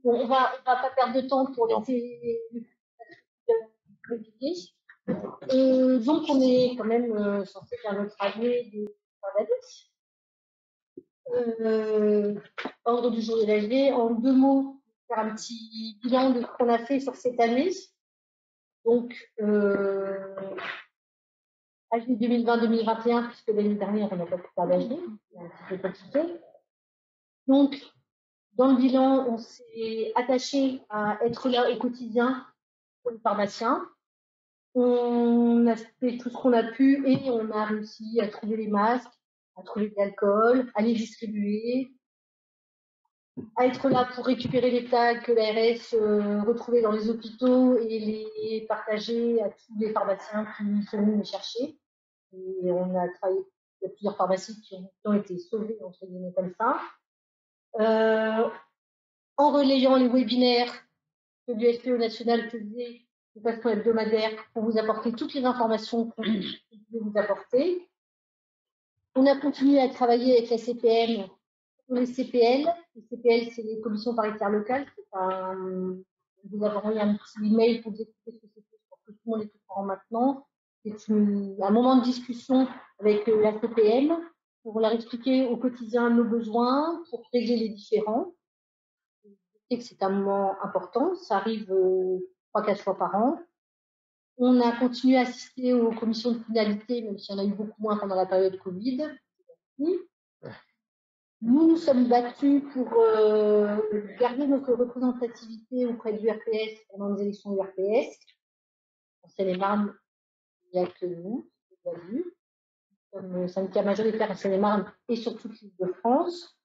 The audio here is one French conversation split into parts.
Bon, on va pas perdre de temps pour laisser le guider. Donc, on est quand même censé faire notre année de fin d'année. Ordre du jour de l'année. En 2 mots, faire un petit bilan de ce qu'on a fait sur cette année. Donc, AG 2020-2021, puisque l'année dernière, on n'a pas pu faire d'AG, c'est un petit peu compliqué. Donc, dans le bilan, on s'est attaché à être là au quotidien pour les pharmaciens. On a fait tout ce qu'on a pu et on a réussi à trouver les masques, à trouver de l'alcool, à les distribuer, à être là pour récupérer les tags que l'ARS retrouvait dans les hôpitaux et les partager à tous les pharmaciens qui sont venus les chercher. Et on a travaillé, il y a plusieurs pharmacies qui ont été sauvées, entre guillemets, comme ça. En relayant les webinaires que l'USPO national faisait de façon hebdomadaire pour vous apporter toutes les informations qu'on pouvait vous apporter. On a continué à travailler avec la CPM pour les CPL. Les CPL, c'est les commissions paritaires locales. Vous avez envoyé un petit email pour vous expliquer ce que c'était. Je pense que tout le monde est au courant maintenant. C'est un moment de discussion avec la CPM pour leur expliquer au quotidien nos besoins, pour régler les différends. Je sais que c'est un moment important. Ça arrive 3-4 fois par an. On a continué à assister aux commissions de finalité, même s'il y en a eu beaucoup moins pendant la période Covid. Nous nous sommes battus pour garder notre représentativité auprès du RPS pendant les élections du RPS. En Seine-et-Marne, il n'y a que nous, vous avez vu, comme syndicat majoritaire en Seine-et-Marne et sur toute l'île de France,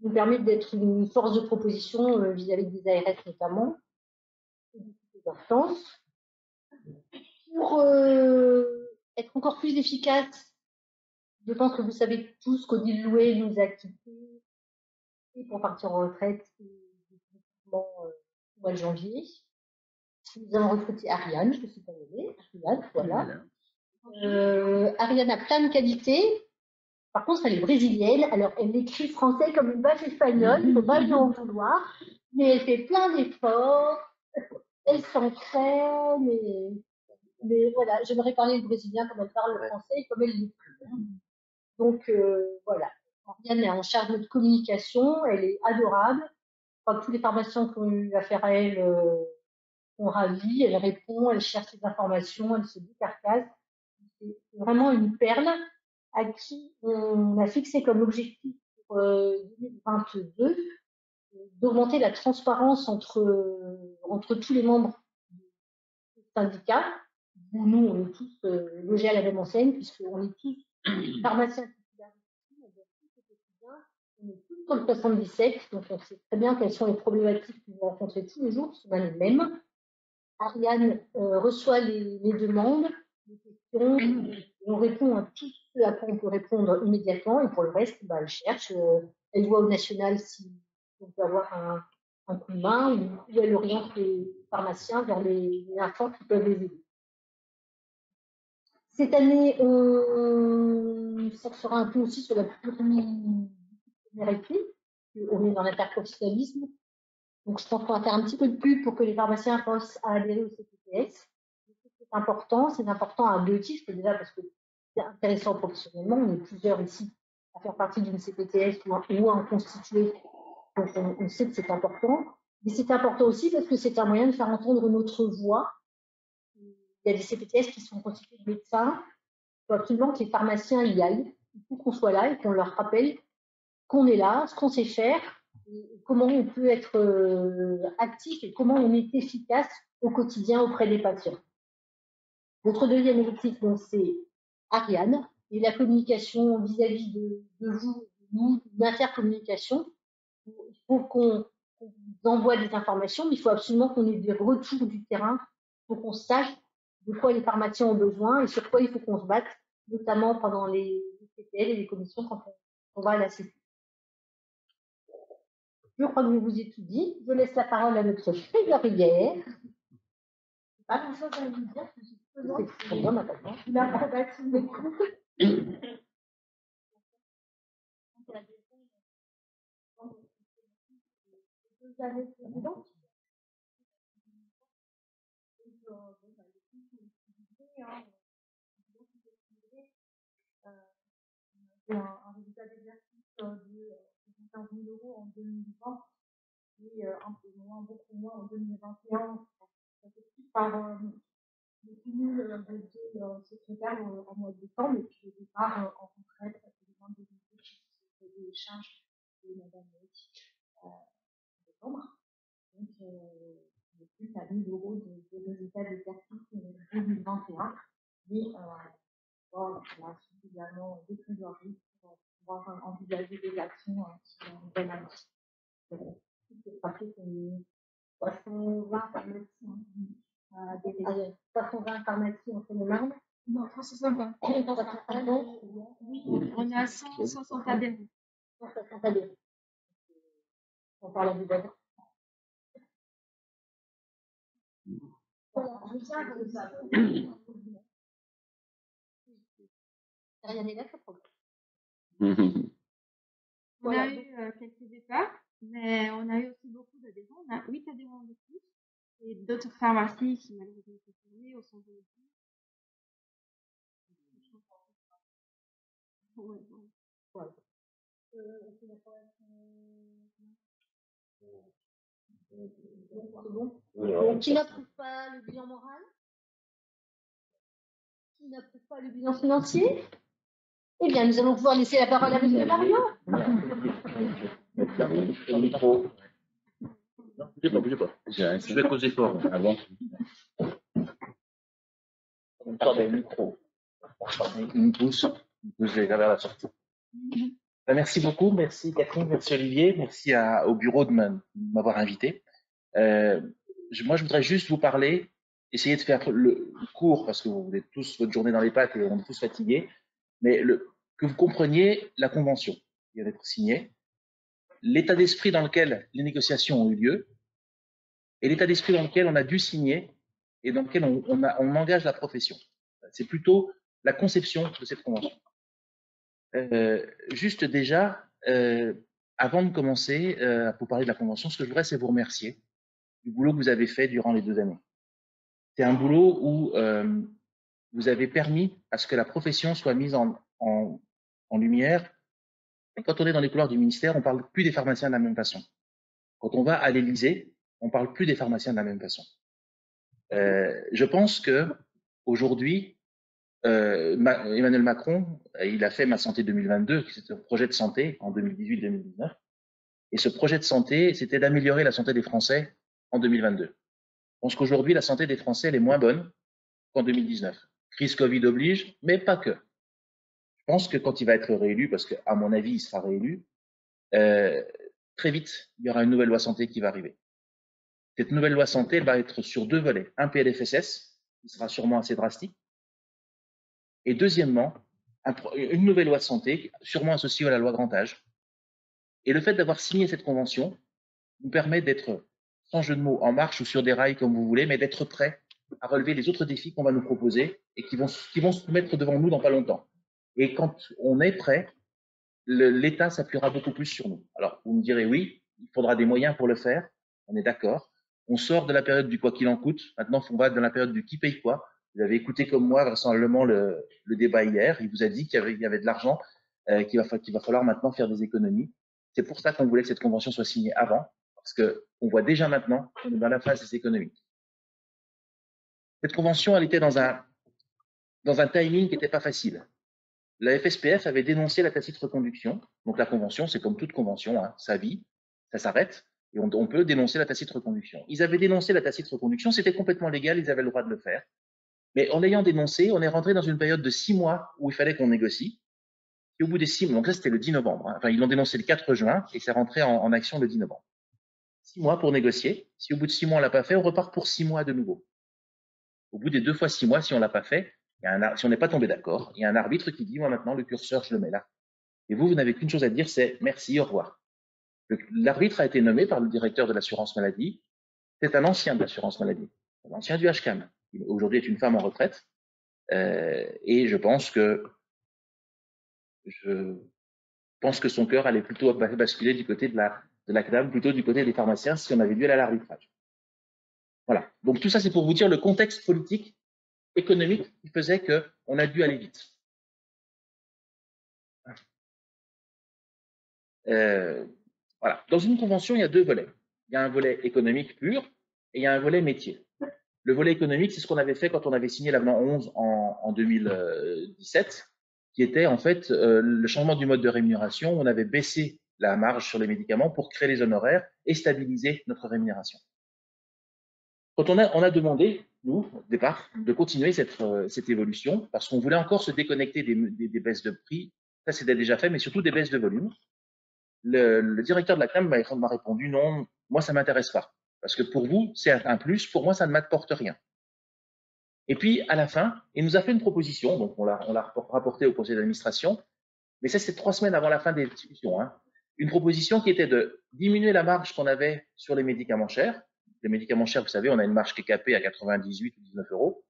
nous permet d'être une force de proposition vis-à-vis des ARS notamment, et de toutes les instances. Pour être encore plus efficace, je pense que vous savez tous qu'Odile Louet nous a quittés pour partir en retraite au mois de janvier. Nous avons recruté Ariane, je ne sais pas nommer, Ariane, voilà. Ariane a plein de qualités. Par contre, elle est brésilienne, alors elle écrit français comme une vache espagnole, il ne faut pas lui en vouloir, mais elle fait plein d'efforts, elle s'entraîne, mais voilà, j'aimerais parler le brésilien comme elle parle le français et comme elle l'écrit. Donc voilà, Ariane est en charge de notre communication, elle est adorable. Enfin, tous les pharmaciens qui ont eu affaire à elle sont ravis, elle répond, elle cherche les informations, elle se décarcasse. C'est vraiment une perle à qui on a fixé comme objectif pour 2022 d'augmenter la transparence entre tous les membres du syndicat. Nous, on est tous logés à la même enseigne, puisqu'on est tous pharmaciens titulaires, on est tous dans le 77, donc on sait très bien quelles sont les problématiques que vous rencontrez tous les jours, qui sont les mêmes. Ariane reçoit les demandes, les questions, on répond à tout ce à quoi on peut répondre immédiatement, et pour le reste, elle cherche, elle voit au national si on peut avoir un coup de main, ou elle oriente les pharmaciens vers les enfants qui peuvent les aider. Cette année, on s'axera un peu aussi sur la plurimétrie, on est dans l'interprofessionnalisme. Donc, je pense qu'on va faire un petit peu de pub pour que les pharmaciens pensent à adhérer au CPTS. C'est important à 2 titres, déjà parce que c'est intéressant professionnellement. On est plusieurs ici à faire partie d'une CPTS ou à en constituer. Donc, on sait que c'est important. Mais c'est important aussi parce que c'est un moyen de faire entendre notre voix. Il y a des CPTS qui sont constitués de médecins. Il faut absolument que les pharmaciens y aillent. Il faut qu'on soit là et qu'on leur rappelle qu'on est là, ce qu'on sait faire, comment on peut être actif et comment on est efficace au quotidien auprès des patients. Notre deuxième objectif, donc, c'est Ariane et la communication vis-à-vis de vous, de nous, l'intercommunication. Il faut qu'on vous envoie des informations, mais il faut absolument qu'on ait des retours du terrain pour qu'on sache de quoi les pharmaciens ont besoin et sur quoi il faut qu'on se batte, notamment pendant les CPL et les commissions quand on va à la CP. Je crois que je vous ai tout dit. Je laisse la parole à notre trésorière. Pas grand-chose à vous dire. C'est très bien, maintenant. L'approbation des cours. 2 années précédentes. Un résultat d'exercice de 75 000 € en 2020 et un peu moins, beaucoup moins en 2021. Ça s'explique par le cumul de 2 secrétaires en mois de décembre et puis le départ en retraite des membres de l'unité qui se fait des charges de Madame en décembre. Donc, plus à 1 000 € de résultats d'exercice 2021. Mais on a suffisamment de trésorerie pour pouvoir envisager des actions sur une bonne année. C'est pratique, 320 pharmacies. 320 pharmacies en Seine-et-Marne. Non, 350. Oui, on a 160 adhérents. 160 adhérents. On parle du bon. Rien n'est là, ça problème. On a eu quelques départs, mais on a eu aussi beaucoup d'adhérents. On a 8 adhérents de plus et d'autres pharmacies qui malheureusement sont fermées au centre de vie. Ouais, ouais. C'est bon. Donc, qui n'approuve pas le bilan moral? Qui n'approuve pas le bilan financier? Eh bien, nous allons pouvoir laisser la parole à M. Mario. Le micro. Non, bougez pas. Je vais poser fort avant. Attendez, le micro. Une pousse vers la sortie. Merci beaucoup, merci Catherine, merci Olivier, merci au bureau de m'avoir invité. Moi, je voudrais juste vous parler, essayer de faire le court, parce que vous êtes tous votre journée dans les pattes et on est tous fatigués, mais que vous compreniez la convention qui vient d'être signée, l'état d'esprit dans lequel les négociations ont eu lieu, et l'état d'esprit dans lequel on a dû signer et dans lequel on engage la profession. C'est plutôt la conception de cette convention. Juste déjà, avant de commencer à vous parler de la convention, ce que je voudrais, c'est vous remercier du boulot que vous avez fait durant les 2 années. C'est un boulot où vous avez permis à ce que la profession soit mise en lumière. Et quand on est dans les couloirs du ministère, on ne parle plus des pharmaciens de la même façon. Quand on va à l'Élysée, on ne parle plus des pharmaciens de la même façon. Je pense que aujourd'hui, Emmanuel Macron, il a fait Ma Santé 2022, qui était un projet de santé en 2018-2019. Et ce projet de santé, c'était d'améliorer la santé des Français en 2022. Je pense qu'aujourd'hui, la santé des Français, elle est moins bonne qu'en 2019. Crise Covid oblige, mais pas que. Je pense que quand il va être réélu, parce qu'à mon avis, il sera réélu, très vite, il y aura une nouvelle loi santé qui va arriver. Cette nouvelle loi santé, elle va être sur 2 volets. Un PLFSS, qui sera sûrement assez drastique, et deuxièmement, une nouvelle loi de santé, sûrement associée à la loi grand âge. Et le fait d'avoir signé cette convention nous permet d'être, sans jeu de mots, en marche ou sur des rails comme vous voulez, mais d'être prêt à relever les autres défis qu'on va nous proposer et qui vont se mettre devant nous dans pas longtemps. Et quand on est prêt, l'État s'appuiera beaucoup plus sur nous. Alors, vous me direz oui, il faudra des moyens pour le faire, on est d'accord. On sort de la période du quoi qu'il en coûte, maintenant on va dans la période du qui paye quoi. Vous avez écouté comme moi vraisemblablement le débat hier, il vous a dit qu'il y avait de l'argent, qu'il va falloir maintenant faire des économies. C'est pour ça qu'on voulait que cette convention soit signée avant, parce qu'on voit déjà maintenant qu'on est dans la phase des économies. Cette convention, elle était dans un timing qui n'était pas facile. La FSPF avait dénoncé la tacite reconduction. Donc la convention, c'est comme toute convention, hein, ça vit, ça s'arrête, et on peut dénoncer la tacite reconduction. Ils avaient dénoncé la tacite reconduction, c'était complètement légal, ils avaient le droit de le faire. Mais en l'ayant dénoncé, on est rentré dans une période de 6 mois où il fallait qu'on négocie. Et au bout des 6 mois, donc ça c'était le 10 novembre, hein. Enfin ils l'ont dénoncé le 4 juin et c'est rentré en action le 10 novembre. 6 mois pour négocier. Si au bout de 6 mois on l'a pas fait, on repart pour 6 mois de nouveau. Au bout des 2 fois 6 mois, si on l'a pas fait, si on n'est pas tombé d'accord, il y a un arbitre qui dit, moi maintenant le curseur je le mets là. Et vous n'avez qu'une chose à dire, c'est merci, au revoir. L'arbitre a été nommé par le directeur de l'assurance maladie. C'est un ancien de l'assurance maladie, un ancien du HCAM. Aujourd'hui est une femme en retraite. Et je pense que son cœur allait plutôt basculer du côté de de la CNAM, plutôt du côté des pharmaciens, si on avait dû aller à l'arbitrage. Voilà. Donc tout ça, c'est pour vous dire le contexte politique, économique qui faisait qu'on a dû aller vite. Voilà. Dans une convention, il y a deux volets. Il y a un volet économique pur et il y a un volet métier. Le volet économique, c'est ce qu'on avait fait quand on avait signé l'avenant 11 en 2017, qui était en fait le changement du mode de rémunération. On avait baissé la marge sur les médicaments pour créer les honoraires et stabiliser notre rémunération. Quand on a demandé, nous, au départ, de continuer cette évolution, parce qu'on voulait encore se déconnecter des baisses de prix, ça c'était déjà fait, mais surtout des baisses de volume. Le directeur de la CNAM m'a répondu non, moi ça m'intéresse pas, parce que pour vous c'est un plus, pour moi ça ne m'apporte rien. Et puis à la fin, il nous a fait une proposition, donc on l'a rapporté au conseil d'administration, mais ça c'était 3 semaines avant la fin des discussions, hein. Une proposition qui était de diminuer la marge qu'on avait sur les médicaments chers. Les médicaments chers, vous savez, on a une marge qui est capée à 98 ou 19 euros,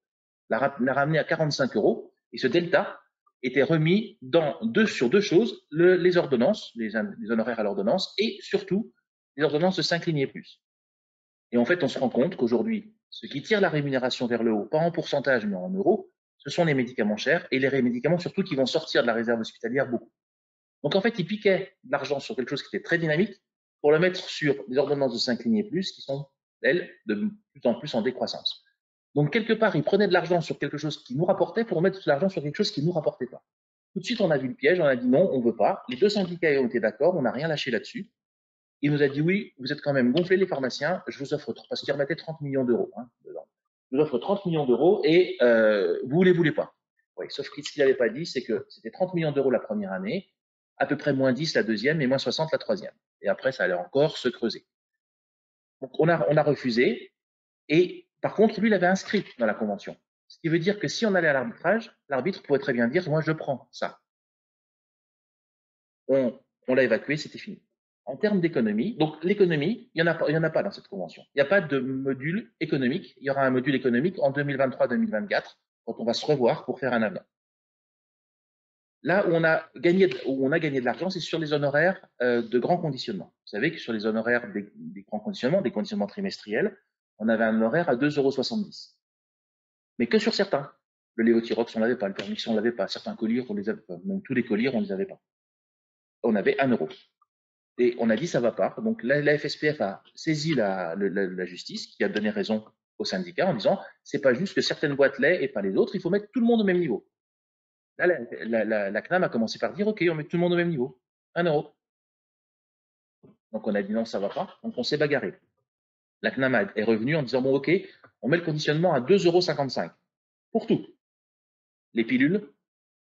la ramener à 45 euros, et ce delta était remis sur deux choses, les ordonnances, les honoraires à l'ordonnance, et surtout les ordonnances de 5 lignes et plus. Et en fait, on se rend compte qu'aujourd'hui, ce qui tire la rémunération vers le haut, pas en pourcentage, mais en euros, ce sont les médicaments chers, et les médicaments surtout qui vont sortir de la réserve hospitalière beaucoup. Donc en fait, ils piquaient de l'argent sur quelque chose qui était très dynamique pour le mettre sur des ordonnances de 5 lignes et plus qui sont, elles, de plus en plus en décroissance. Donc quelque part, ils prenaient de l'argent sur quelque chose qui nous rapportait pour mettre de l'argent sur quelque chose qui ne nous rapportait pas. Tout de suite, on a vu le piège, on a dit non, on ne veut pas. Les deux syndicats ont été d'accord, on n'a rien lâché là-dessus. Il nous a dit oui, vous êtes quand même gonflés les pharmaciens, je vous offre, parce qu'ils remettaient 30 millions d'euros dedans. Je vous offre 30 millions d'euros et vous les voulez pas. Oui, sauf que ce qu'il n'avait pas dit, c'est que c'était 30 millions d'euros la première année, à peu près moins 10 la deuxième et moins 60 la troisième. Et après, ça allait encore se creuser. Donc on a refusé et par contre, lui, il avait inscrit dans la convention. Ce qui veut dire que si on allait à l'arbitrage, l'arbitre pourrait très bien dire moi je prends ça. On l'a évacué, c'était fini. En termes d'économie, donc l'économie, il y en a pas dans cette convention. Il n'y a pas de module économique. Il y aura un module économique en 2023-2024 quand on va se revoir pour faire un avenant. Là où on a gagné de l'argent, c'est sur les honoraires de grands conditionnements. Vous savez que sur les honoraires des grands conditionnements, des conditionnements trimestriels, on avait un honoraire à 2,70 €. Mais que sur certains. Le lévothyrox, on l'avait pas. Le permix, on l'avait pas. Certains collyres, on les avait pas. Même tous les collyres, on les avait pas. On avait 1 €. Et on a dit ça va pas. Donc la FSPF a saisi la justice, qui a donné raison au syndicat en disant c'est pas juste que certaines boîtes l'aient et pas les autres. Il faut mettre tout le monde au même niveau. Là, la CNAM a commencé par dire ok, on met tout le monde au même niveau. 1 €. Donc on a dit non, ça va pas. Donc on s'est bagarré. La CNAM est revenue en disant bon ok, on met le conditionnement à 2,55 € pour tout. Les pilules,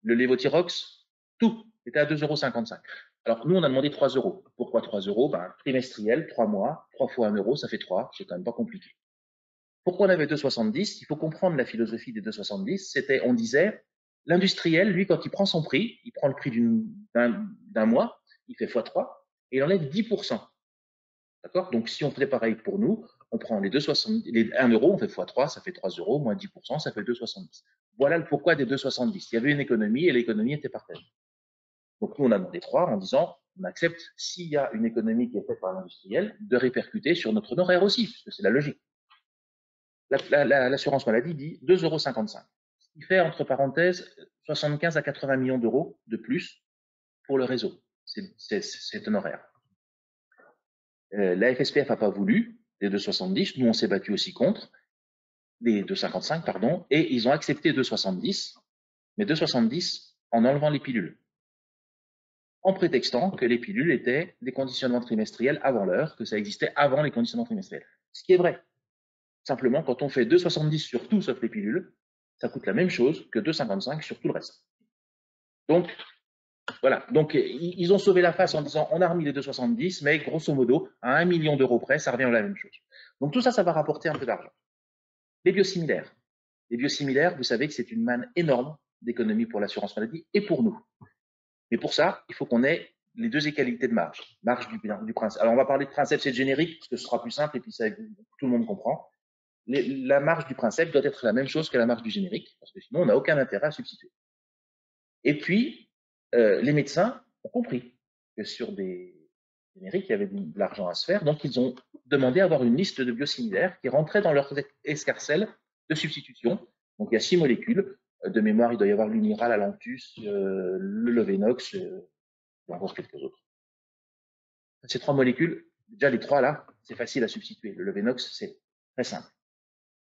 le lévothyrox, tout était à 2,55 €. Alors nous on a demandé 3 €. Pourquoi 3 €? Ben, trimestriel, 3 mois, 3 fois 1 €, ça fait 3, c'est quand même pas compliqué. Pourquoi on avait 2,70 €? Il faut comprendre la philosophie des 2,70 €. C'était, on disait, l'industriel, lui, quand il prend son prix, il prend le prix d'un mois, il fait x3 et il enlève 10%. D'accord? Donc si on fait pareil pour nous, on prend les 1 €, on fait x3, ça fait 3 €, moins 10%, ça fait 2,70 €. Voilà le pourquoi des 2,70 €. Il y avait une économie et l'économie était partagée. Donc nous, on a demandé 3 en disant, on accepte, s'il y a une économie qui est faite par l'industriel, de répercuter sur notre honoraire aussi, puisque c'est la logique. L'assurance maladie dit 2,55 €. Ce qui fait, entre parenthèses, 75 à 80 millions d'euros de plus pour le réseau. C'est honoraire. La FSPF n'a pas voulu les 2,70, nous on s'est battu aussi contre, les 2,55 pardon, et ils ont accepté 2,70, mais 2,70 en enlevant les pilules, en prétextant que les pilules étaient des conditionnements trimestriels avant l'heure, que ça existait avant les conditionnements trimestriels. Ce qui est vrai. Simplement, quand on fait 2,70 sur tout sauf les pilules, ça coûte la même chose que 2,55 sur tout le reste. Donc, voilà. Donc, ils ont sauvé la face en disant on a remis les 2,70, mais grosso modo, à 1 million d'euros près, ça revient à la même chose. Donc, tout ça, ça va rapporter un peu d'argent. Les biosimilaires. Les biosimilaires, vous savez que c'est une manne énorme d'économie pour l'assurance maladie et pour nous. Mais pour ça, il faut qu'on ait les deux égalités de marge. Marge du principe. Alors, on va parler de principe, c'est générique, parce que ce sera plus simple et puis ça, tout le monde comprend. La marge du principe doit être la même chose que la marge du générique, parce que sinon, on n'a aucun intérêt à substituer. Et puis, les médecins ont compris que sur des génériques, il y avait de l'argent à se faire, donc ils ont demandé à avoir une liste de biosimilaires qui rentraient dans leur escarcelle de substitution. Donc il y a 6 molécules. De mémoire, il doit y avoir l'Humira, la Lantus, le Lovenox, et encore quelques autres. Ces 3 molécules, déjà les 3 là, c'est facile à substituer. Le Lovenox, c'est très simple.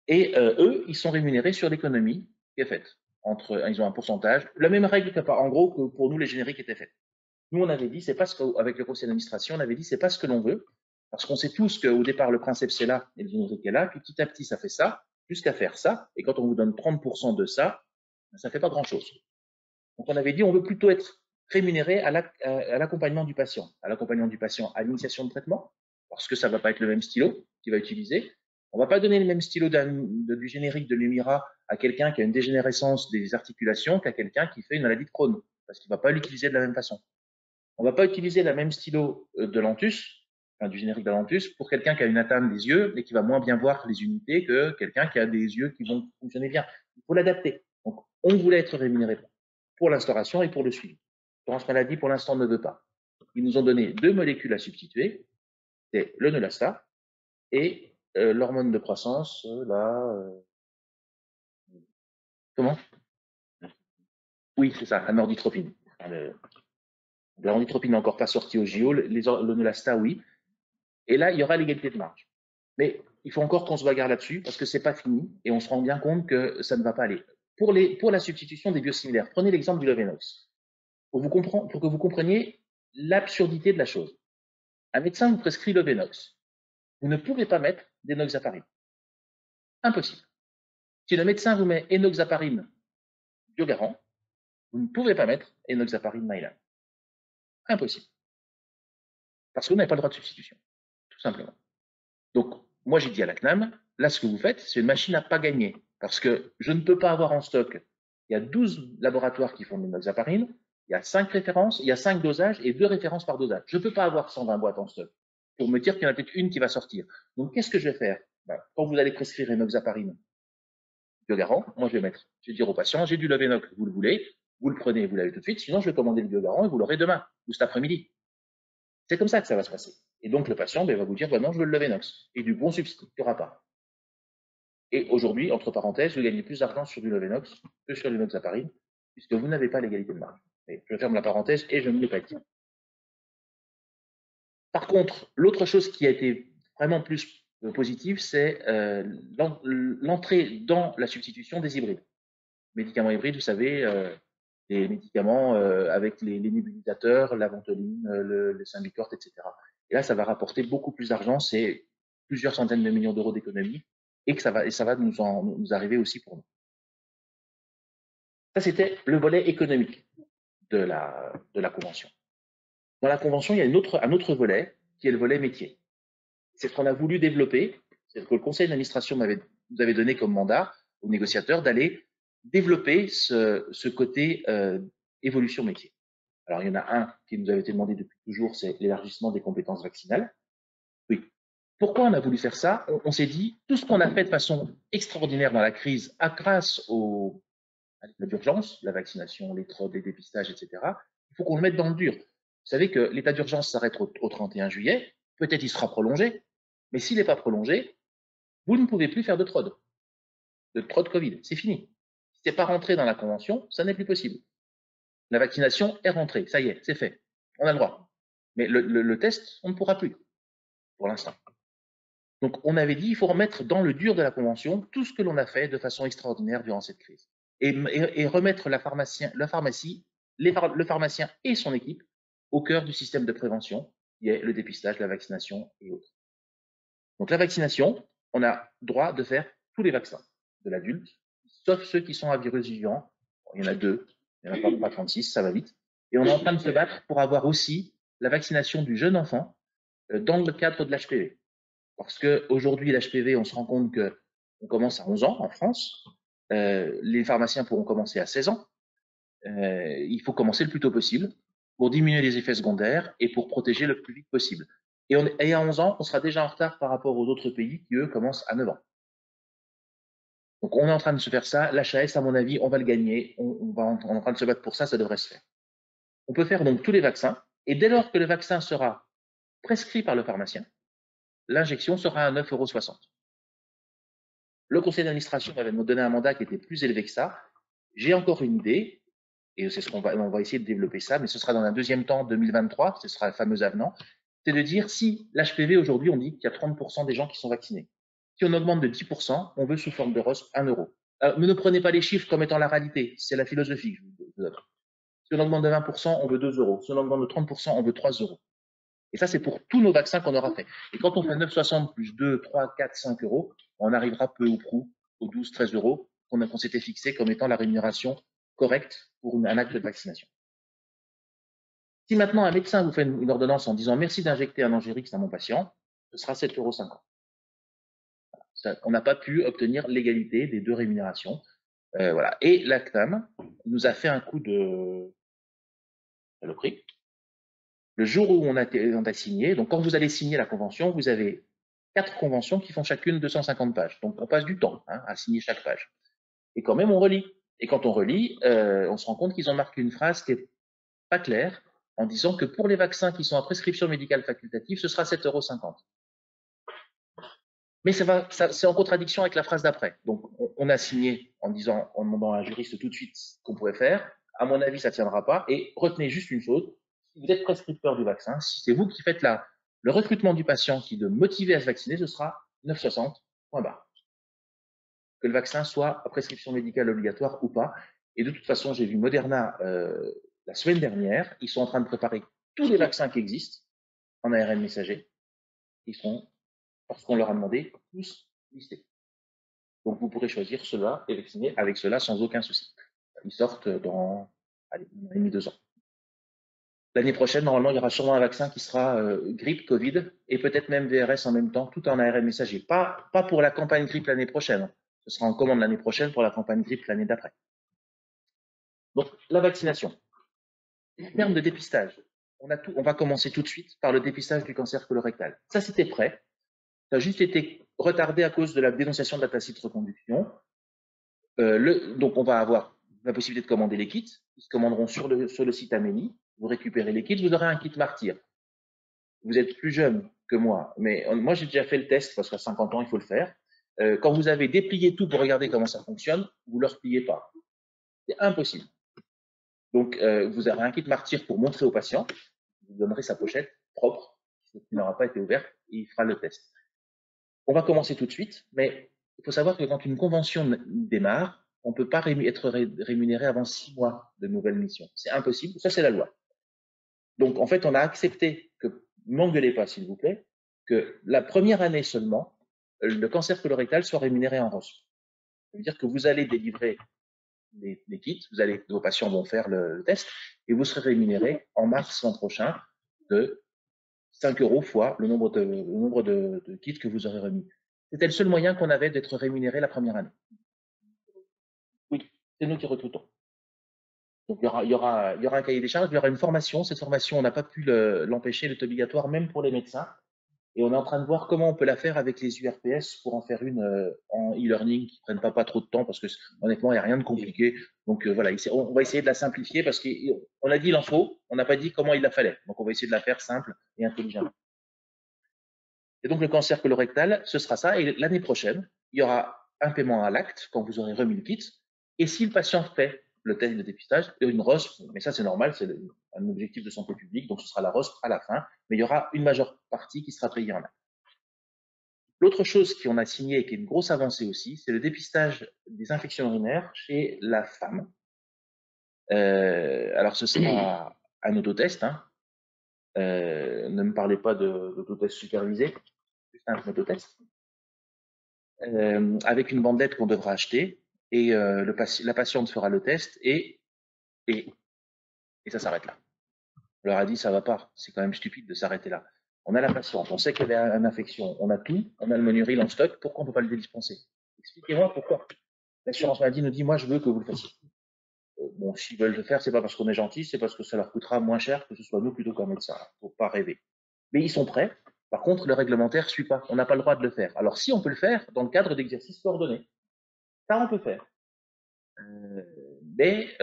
Et eux, ils sont rémunérés sur l'économie qui est faite. Ils ont un pourcentage, la même règle en gros que pour nous les génériques étaient faits. Nous, on avait dit, c'est pas ce qu'avec le conseil d'administration, on avait dit, c'est pas ce que l'on veut, parce qu'on sait tous qu'au départ, le principe c'est là et le générique est là, puis petit à petit, ça fait ça, jusqu'à faire ça, et quand on vous donne 30% de ça, ça fait pas grand-chose. Donc, on avait dit, on veut plutôt être rémunéré à l'accompagnement du patient, à l'initiation de traitement, parce que ça va pas être le même stylo qu'il va utiliser. On va pas donner le même stylo du générique de l'Humira à quelqu'un qui a une dégénérescence des articulations qu'à quelqu'un qui fait une maladie de Crohn, parce qu'il va pas l'utiliser de la même façon. On va pas utiliser la même stylo de Lantus, enfin, du générique de Lantus, pour quelqu'un qui a une atteinte des yeux et qui va moins bien voir les unités que quelqu'un qui a des yeux qui vont fonctionner bien. Il faut l'adapter. Donc, on voulait être rémunéré pour l'instauration et pour le suivi. L'assurance maladie, pour l'instant, ne veut pas. Ils nous ont donné 2 molécules à substituer, c'est le Neulasta et l'hormone de croissance, comment? Oui, c'est ça, la norditropine. La norditropine n'est encore pas sortie au JO, le Neulasta, oui. Et là, il y aura l'égalité de marge. Mais il faut encore qu'on se bagarre là-dessus parce que c'est pas fini et on se rend bien compte que ça ne va pas aller. Pour la substitution des biosimilaires, prenez l'exemple du Lovenox. Pour que vous compreniez l'absurdité de la chose. Un médecin vous prescrit Lovenox. Vous ne pouvez pas mettre d'enoxaparine. Impossible. Si le médecin vous met enoxaparine Biogarant, vous ne pouvez pas mettre enoxaparine Mylan. Impossible. Parce que vous n'avez pas le droit de substitution. Tout simplement. Donc, moi, j'ai dit à la CNAM, là, ce que vous faites, c'est une machine à pas gagner. Parce que je ne peux pas avoir en stock, il y a 12 laboratoires qui font de l'enoxaparine, il y a 5 références, il y a 5 dosages et 2 références par dosage. Je ne peux pas avoir 120 boîtes en stock pour me dire qu'il y en a peut-être une qui va sortir. Donc, qu'est-ce que je vais faire? Quand vous allez prescrire enoxaparine Biogarant, moi, je vais dire au patient, j'ai du Lovenox, vous le voulez, vous le prenez, vous l'avez tout de suite, sinon je vais commander le Biogarant et vous l'aurez demain ou cet après-midi. C'est comme ça que ça va se passer. Et donc, le patient va vous dire, non, je veux le Lovenox. Et du bon substitut, il n'y aura pas. Et aujourd'hui, entre parenthèses, vous gagnez plus d'argent sur du Lovenox que sur l'enoxaparine, puisque vous n'avez pas l'égalité de marge. Et je ferme la parenthèse et je ne l'ai pas dit. Par contre, l'autre chose qui a été vraiment plus positive, c'est l'entrée dans la substitution des hybrides. Médicaments hybrides, vous savez, les médicaments avec les nébulisateurs, la ventoline, le Symbicort, etc. Et là, ça va rapporter beaucoup plus d'argent, c'est plusieurs centaines de millions d'euros d'économie, et ça va nous arriver aussi pour nous. Ça, c'était le volet économique de la convention. Dans la convention, il y a un autre volet qui est le volet métier. C'est ce qu'on a voulu développer, c'est ce que le conseil d'administration nous avait donné comme mandat aux négociateurs d'aller développer ce côté évolution métier. Alors, il y en a un qui nous avait été demandé depuis toujours, c'est l'élargissement des compétences vaccinales. Oui. Pourquoi on a voulu faire ça? On s'est dit, tout ce qu'on a fait de façon extraordinaire dans la crise, grâce à l'état d'urgence, la vaccination, les TROD, les dépistages, etc., il faut qu'on le mette dans le dur. Vous savez que l'état d'urgence s'arrête au 31 juillet, peut-être il sera prolongé, mais s'il n'est pas prolongé, vous ne pouvez plus faire de TROD Covid, c'est fini. Si ce n'est pas rentré dans la convention, ça n'est plus possible. La vaccination est rentrée, ça y est, c'est fait, on a le droit. Mais le test, on ne pourra plus, pour l'instant. Donc on avait dit, il faut remettre dans le dur de la convention tout ce que l'on a fait de façon extraordinaire durant cette crise. Et remettre le pharmacien et son équipe au cœur du système de prévention, qui est le dépistage, la vaccination et autres. Donc la vaccination, on a droit de faire tous les vaccins de l'adulte, sauf ceux qui sont à virus vivant. Il y en a 2, il n'y en a pas 36, ça va vite. Et on est en train de se battre pour avoir aussi la vaccination du jeune enfant dans le cadre de l'HPV. Parce qu'aujourd'hui, l'HPV, on se rend compte qu'on commence à 11 ans en France. Les pharmaciens pourront commencer à 16 ans. Il faut commencer le plus tôt possible pour diminuer les effets secondaires et pour protéger le plus vite possible. Et à 11 ans, on sera déjà en retard par rapport aux autres pays qui, eux, commencent à 9 ans. Donc, on est en train de se faire ça. L'HAS, à mon avis, on va le gagner. On est en train de se battre pour ça, ça devrait se faire. On peut faire donc tous les vaccins. Et dès lors que le vaccin sera prescrit par le pharmacien, l'injection sera à 9,60 €. Le conseil d'administration m'avait donné un mandat qui était plus élevé que ça. J'ai encore une idée, et c'est ce qu'on va essayer de développer ça, mais ce sera dans un deuxième temps, 2023, ce sera le fameux avenant, c'est de dire si l'HPV aujourd'hui, on dit qu'il y a 30% des gens qui sont vaccinés. Si on augmente de 10%, on veut sous forme de ROS 1 €. Mais ne prenez pas les chiffres comme étant la réalité, c'est la philosophie que je vous donne. Si on augmente de 20%, on veut 2 €. Si on augmente de 30%, on veut 3 €. Et ça, c'est pour tous nos vaccins qu'on aura fait. Et quand on fait 9,60 plus 2, 3, 4, 5 €, on arrivera peu ou prou aux 12, 13 € qu'on s'était fixé comme étant la rémunération correcte pour un acte de vaccination. Si maintenant un médecin vous fait une ordonnance en disant merci d'injecter un Angérix à mon patient, ce sera 7,50 €. On n'a pas pu obtenir l'égalité des deux rémunérations. Voilà. Et la CNAM nous a fait un coup de saloperie. Le jour où on a signé, donc quand vous allez signer la convention, vous avez 4 conventions qui font chacune 250 pages. Donc on passe du temps à signer chaque page. Et quand même on relit. Et quand on relit, on se rend compte qu'ils ont marqué une phrase qui n'est pas claire en disant que pour les vaccins qui sont à prescription médicale facultative, ce sera 7,50 €. Mais c'est en contradiction avec la phrase d'après. Donc on a signé en demandant à un juriste tout de suite ce qu'on pouvait faire. À mon avis, ça ne tiendra pas. Et retenez juste une chose, si vous êtes prescripteur du vaccin, si c'est vous qui faites le recrutement du patient qui est de motiver à se vacciner, ce sera 9,60 point barre. Que le vaccin soit à prescription médicale obligatoire ou pas. Et de toute façon, j'ai vu Moderna la semaine dernière, ils sont en train de préparer tous les vaccins qui existent en ARN messager. Ils seront, parce qu'on leur a demandé, tous listés. Donc vous pourrez choisir cela et vacciner avec cela sans aucun souci. Ils sortent dans 1 an et demi, 2 ans. L'année prochaine, normalement, il y aura sûrement un vaccin qui sera grippe, Covid, et peut-être même VRS en même temps, tout en ARN messager. Pas pour la campagne grippe l'année prochaine. Ce sera en commande l'année prochaine pour la campagne grippe l'année d'après. Donc, la vaccination. En termes de dépistage, on va commencer tout de suite par le dépistage du cancer colorectal. Ça, c'était prêt. Ça a juste été retardé à cause de la dénonciation de la tacite reconduction. Donc, on va avoir la possibilité de commander les kits. Ils se commanderont sur le site Amélie. Vous récupérez les kits, vous aurez un kit martyr. Vous êtes plus jeune que moi, mais moi, j'ai déjà fait le test parce qu'à 50 ans, il faut le faire. Quand vous avez déplié tout pour regarder comment ça fonctionne, vous ne le repliez pas. C'est impossible. Donc, vous aurez un kit martyr pour montrer au patient. Vous donnerez sa pochette propre, qui n'aura pas été ouverte, et il fera le test. On va commencer tout de suite, mais il faut savoir que quand une convention démarre, on ne peut pas être rémunéré avant 6 mois de nouvelle mission. C'est impossible, ça c'est la loi. Donc en fait, on a accepté que, m'engueulez pas s'il vous plaît, que la première année seulement, le cancer colorectal soit rémunéré en ROS. Ça veut dire que vous allez délivrer les kits, vos patients vont faire le test, et vous serez rémunéré en mars l'an prochain de 5 € fois le nombre de kits que vous aurez remis. C'était le seul moyen qu'on avait d'être rémunéré la première année. Oui, c'est nous qui recrutons. Donc il y aura un cahier des charges, il y aura une formation. Cette formation, on n'a pas pu l'empêcher, elle est obligatoire même pour les médecins. Et on est en train de voir comment on peut la faire avec les URPS pour en faire une en e-learning qui ne prenne pas trop de temps parce que honnêtement, il n'y a rien de compliqué. Donc voilà, on va essayer de la simplifier parce qu'on a dit l'info, on n'a pas dit comment il la fallait. Donc on va essayer de la faire simple et intelligemment. Et donc le cancer colorectal, ce sera ça. Et l'année prochaine, il y aura un paiement à l'acte quand vous aurez remis le kit. Et si le patient fait le test de dépistage, une ROS, mais ça c'est normal, c'est un objectif de santé publique, donc ce sera la ROS à la fin, mais il y aura une majeure partie qui sera payée en acte. L'autre chose qu'on a signé et qui est une grosse avancée aussi, c'est le dépistage des infections urinaires chez la femme. Alors ce sera un autotest. Ne me parlez pas d'autotest supervisé, juste un autotest. Avec une bandette qu'on devra acheter, et la patiente fera le test et ça s'arrête là. On leur a dit ça va pas, c'est quand même stupide de s'arrêter là. On a la patiente, on sait qu'elle a une infection, on a tout, on a le Monuril en stock, pourquoi on ne peut pas le dédispenser? Expliquez-moi pourquoi. L'assurance maladie nous dit moi je veux que vous le fassiez. Bon, s'ils veulent le faire, c'est pas parce qu'on est gentil, c'est parce que ça leur coûtera moins cher que ce soit nous plutôt qu'un médecin. Faut pas rêver. Mais ils sont prêts. Par contre, le réglementaire ne suit pas. On n'a pas le droit de le faire. Alors, si on peut le faire dans le cadre d'exercices coordonnés, ça on peut faire. Mais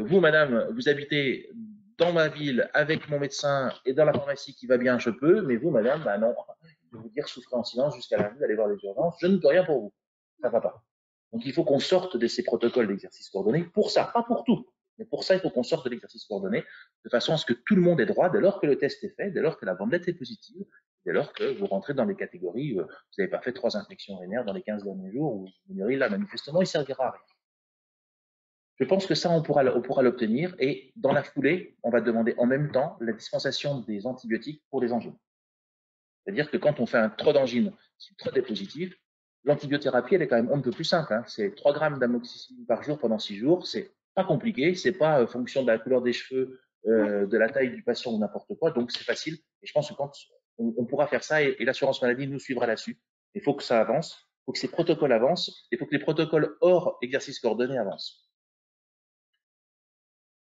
vous, madame, vous habitez dans ma ville, avec mon médecin et dans la pharmacie qui va bien, je peux, mais vous, madame, bah non, je vais vous dire, souffrez en silence jusqu'à lundi, allez voir les urgences, je ne peux rien pour vous. Ça ne va pas. Donc, il faut qu'on sorte de ces protocoles d'exercice coordonné pour ça, pas pour tout. Mais pour ça, il faut qu'on sorte de l'exercice coordonné de façon à ce que tout le monde ait droit, dès lors que le test est fait, dès lors que la bandelette est positive, dès lors que vous rentrez dans les catégories, vous n'avez pas fait 3 infections urinaires dans les 15 derniers jours, où là, manifestement, il ne servira à rien. Je pense que ça, on pourra l'obtenir, et dans la foulée, on va demander en même temps la dispensation des antibiotiques pour les angines. C'est-à-dire que quand on fait un trop d'angine, si le trop est positif, l'antibiothérapie, elle est quand même on ne peut plus simple. Hein. C'est 3 grammes d'amoxicilline par jour pendant 6 jours. C'est pas compliqué. C'est pas fonction de la couleur des cheveux, de la taille du patient ou n'importe quoi. Donc, c'est facile. Et je pense que quand on pourra faire ça, et l'assurance maladie nous suivra là-dessus. Il faut que ça avance. Il faut que ces protocoles avancent. Il faut que les protocoles hors exercice coordonné avancent.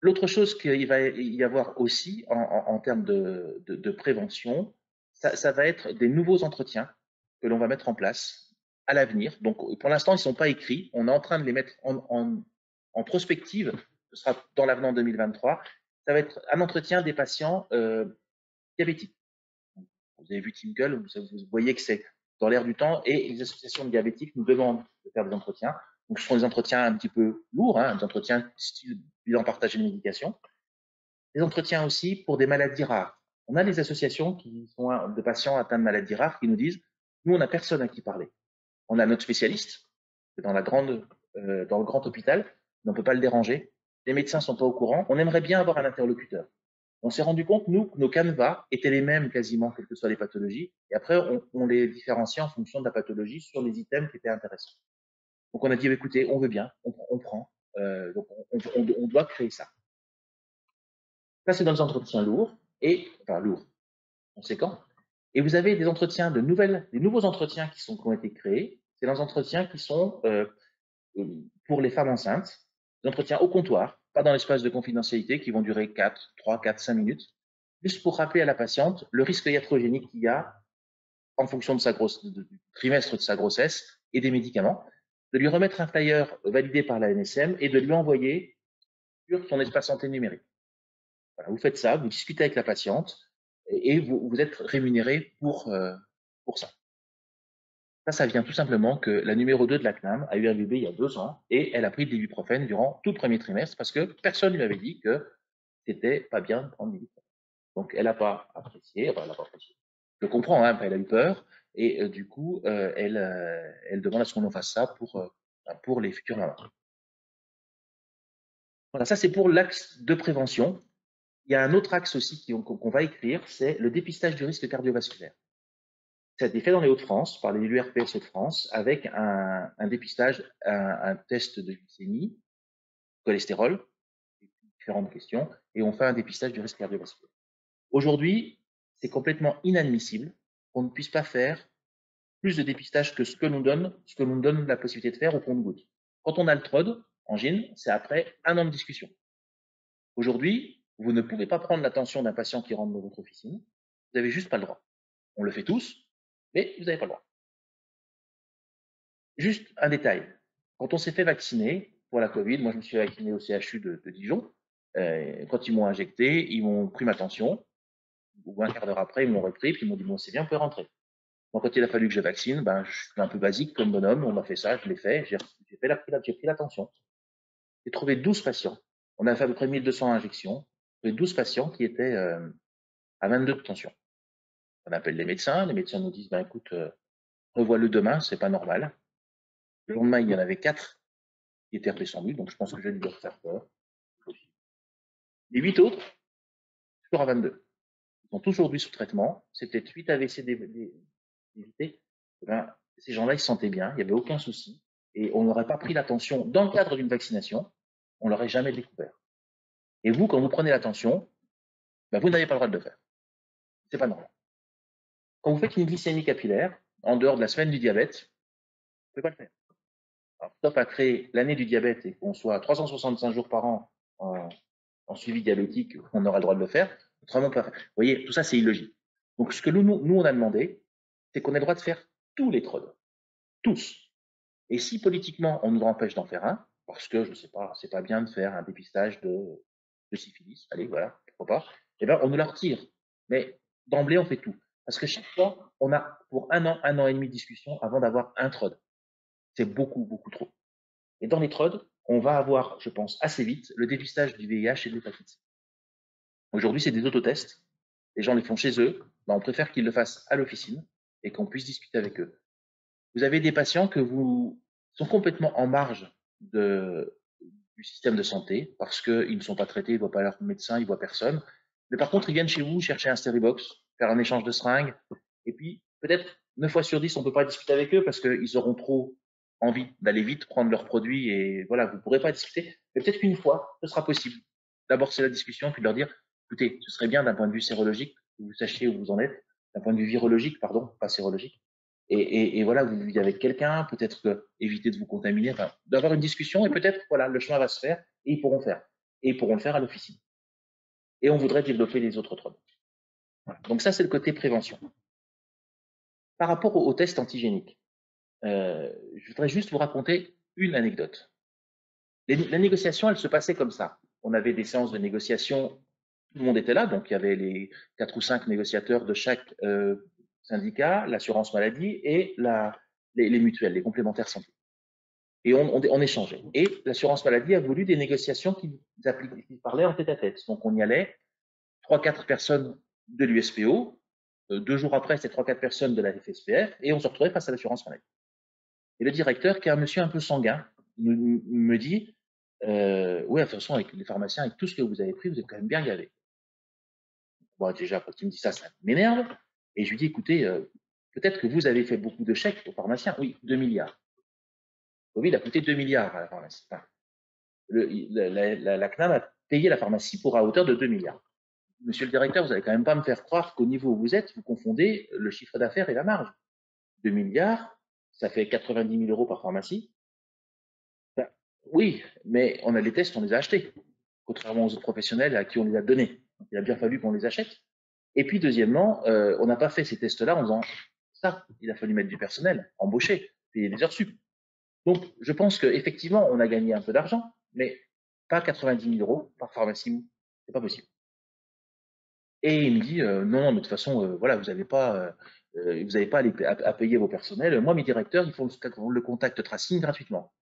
L'autre chose qu'il va y avoir aussi en termes de prévention, ça va être des nouveaux entretiens que l'on va mettre en place à l'avenir. Donc, pour l'instant, ils ne sont pas écrits. On est en train de les mettre en prospective. Ce sera dans l'avenant 2023. Ça va être un entretien des patients diabétiques. Vous avez vu Tim Gull, vous voyez que c'est dans l'air du temps, et les associations de diabétiques nous demandent de faire des entretiens. Donc, ce sont des entretiens un petit peu lourds, hein, des entretiens style bilan partagé de médication. Des entretiens aussi pour des maladies rares. On a des associations qui sont de patients atteints de maladies rares qui nous disent, nous, on n'a personne à qui parler. On a notre spécialiste dans le grand hôpital, mais on ne peut pas le déranger. Les médecins ne sont pas au courant. On aimerait bien avoir un interlocuteur. On s'est rendu compte, nous, que nos canevas étaient les mêmes quasiment, quelles que soient les pathologies. Et après, on les différenciait en fonction de la pathologie sur les items qui étaient intéressants. Donc, on a dit, écoutez, on veut bien, on prend. Donc, on doit créer ça. Ça, c'est dans les entretiens lourds, conséquents. Et vous avez des entretiens des nouveaux entretiens qui ont été créés. C'est des entretiens qui sont pour les femmes enceintes, des entretiens au comptoir, pas dans l'espace de confidentialité, qui vont durer 3, 4, 5 minutes, juste pour rappeler à la patiente le risque iatrogénique qu'il y a en fonction de du trimestre de sa grossesse et des médicaments, de lui remettre un flyer validé par la NSM et de lui envoyer sur son espace santé numérique. Voilà, vous faites ça, vous discutez avec la patiente et vous êtes rémunéré pour ça. Ça vient tout simplement que la numéro 2 de la CNAM a eu un bébé il y a 2 ans et elle a pris de l'ibuprofène durant tout le premier trimestre parce que personne ne lui avait dit que c'était pas bien de prendre de l'ibuprofène. Donc elle n'a pas apprécié, enfin, elle n'a pas apprécié. Je comprends, hein, elle a eu peur et du coup elle demande à ce qu'on en fasse ça pour les futures mamans. Voilà, ça c'est pour l'axe de prévention. Il y a un autre axe aussi qu'on va écrire, c'est le dépistage du risque cardiovasculaire. Ça a été fait dans les Hauts-de-France, par les l'URPS Hauts-de-France, avec un dépistage, un test de glycémie, cholestérol, différentes questions, et on fait un dépistage du risque cardiovasculaire. Aujourd'hui, c'est complètement inadmissible qu'on ne puisse pas faire plus de dépistage que ce que nous donne la possibilité de faire au compte-gouttes. Quand on a le TROD, angine, c'est après 1 an de discussion. Aujourd'hui, vous ne pouvez pas prendre l'attention d'un patient qui rentre dans votre officine, vous n'avez juste pas le droit. On le fait tous, mais vous n'avez pas le droit. Juste un détail. Quand on s'est fait vacciner pour la Covid, moi je me suis vacciné au CHU de Dijon. Quand ils m'ont injecté, ils m'ont pris ma tension. Ou un quart d'heure après, ils m'ont repris, puis ils m'ont dit bon, c'est bien, on peut rentrer. Donc quand il a fallu que je vaccine, je suis un peu basique comme bonhomme, on m'a fait ça, je l'ai fait, j'ai pris la tension. J'ai trouvé 12 patients. On a fait à peu près 1200 injections. J'ai trouvé 12 patients qui étaient à 22 de tension. On appelle les médecins nous disent écoute, revois-le demain, c'est pas normal. Le lendemain, il y en avait 4 qui étaient redescendus, donc je pense que je vais lui faire peur. Les 8 autres, toujours à 22. Ils sont aujourd'hui sous traitement. C'est peut-être 8 AVC d'éviter. Ces gens-là, ils se sentaient bien, il n'y avait aucun souci. Et on n'aurait pas pris l'attention dans le cadre d'une vaccination, on ne l'aurait jamais découvert. Et vous, quand vous prenez l'attention, vous n'avez pas le droit de le faire. C'est pas normal. Quand vous faites une glycémie capillaire, en dehors de la semaine du diabète, vous ne pouvez pas le faire. Alors, sauf à créer l'année du diabète et qu'on soit 365 jours par an en suivi diabétique, on aura le droit de le faire. Autrement, pas. Vous voyez, tout ça, c'est illogique. Donc, ce que nous, on a demandé, c'est qu'on ait le droit de faire tous les TROD. Tous. Et si politiquement, on nous empêche d'en faire un, parce que, je ne sais pas, c'est pas bien de faire un dépistage de syphilis, allez, voilà. pourquoi pas, eh ben, on nous la retire. Mais d'emblée, on fait tout. Parce que chaque fois, on a pour un an et demi de discussion avant d'avoir un TROD. C'est beaucoup, beaucoup trop. Et dans les TROD, on va avoir, je pense, assez vite le dépistage du VIH et de l'hépatite C. Aujourd'hui, c'est des autotests. Les gens les font chez eux. Ben, on préfère qu'ils le fassent à l'officine et qu'on puisse discuter avec eux. Vous avez des patients qui sont complètement en marge du système de santé parce qu'ils ne sont pas traités, ils ne voient pas leur médecin, ils ne voient personne. Mais par contre, ils viennent chez vous chercher un Steribox, faire un échange de seringues. Et puis, peut-être 9 fois sur 10, on ne peut pas discuter avec eux parce qu'ils auront trop envie d'aller vite prendre leurs produits et voilà, vous ne pourrez pas discuter. Mais peut-être qu'une fois, ce sera possible d'amorcer la discussion puis de leur dire, écoutez, ce serait bien d'un point de vue sérologique que vous sachiez où vous en êtes, d'un point de vue virologique, pardon, pas sérologique. Et voilà, vous vivez avec quelqu'un, peut-être que éviter de vous contaminer, enfin, d'avoir une discussion et peut-être, voilà, le chemin va se faire et ils pourront faire. Et ils pourront le faire à l'officine. Et on voudrait développer les autres TROD. Voilà. Donc ça, c'est le côté prévention. Par rapport aux tests antigéniques, je voudrais juste vous raconter une anecdote. La négociation, elle se passait comme ça. On avait des séances de négociation, tout le monde était là, donc il y avait les 4 ou 5 négociateurs de chaque syndicat, l'assurance maladie et les mutuelles, les complémentaires santé. Et on échangeait. Et l'assurance maladie a voulu des négociations qui parlaient en tête-à-tête. Donc on y allait, 3-4 personnes de l'USPO, 2 jours après, c'était 3-4 personnes de la FSPF, et on se retrouvait face à l'assurance maladie. Et le directeur, qui est un monsieur un peu sanguin, me dit, ouais, de toute façon, avec les pharmaciens, avec tout ce que vous avez pris, vous êtes quand même bien gavé. Bon, déjà, quand il me dit ça m'énerve. Et je lui dis, écoutez, peut-être que vous avez fait beaucoup de chèques aux pharmaciens. Oui, 2 milliards. Covid a coûté 2 milliards à la pharmacie. Enfin, la CNAM a payé la pharmacie à hauteur de 2 milliards. Monsieur le directeur, vous n'allez quand même pas me faire croire qu'au niveau où vous êtes, vous confondez le chiffre d'affaires et la marge. 2 milliards, ça fait 90 000 euros par pharmacie. Ben, oui, mais on a les tests, on les a achetés, contrairement aux autres professionnels à qui on les a donnés. Donc, il a bien fallu qu'on les achète. Et puis, deuxièmement, on n'a pas fait ces tests-là en faisant ça. Il a fallu mettre du personnel, embaucher, payer des heures sup. Donc, je pense qu'effectivement, on a gagné un peu d'argent, mais pas 90 000 euros par pharmacie. C'est pas possible. Et il me dit, non, mais de toute façon, voilà, vous n'avez pas à payer vos personnels. Moi, mes directeurs, ils font le contact tracing gratuitement.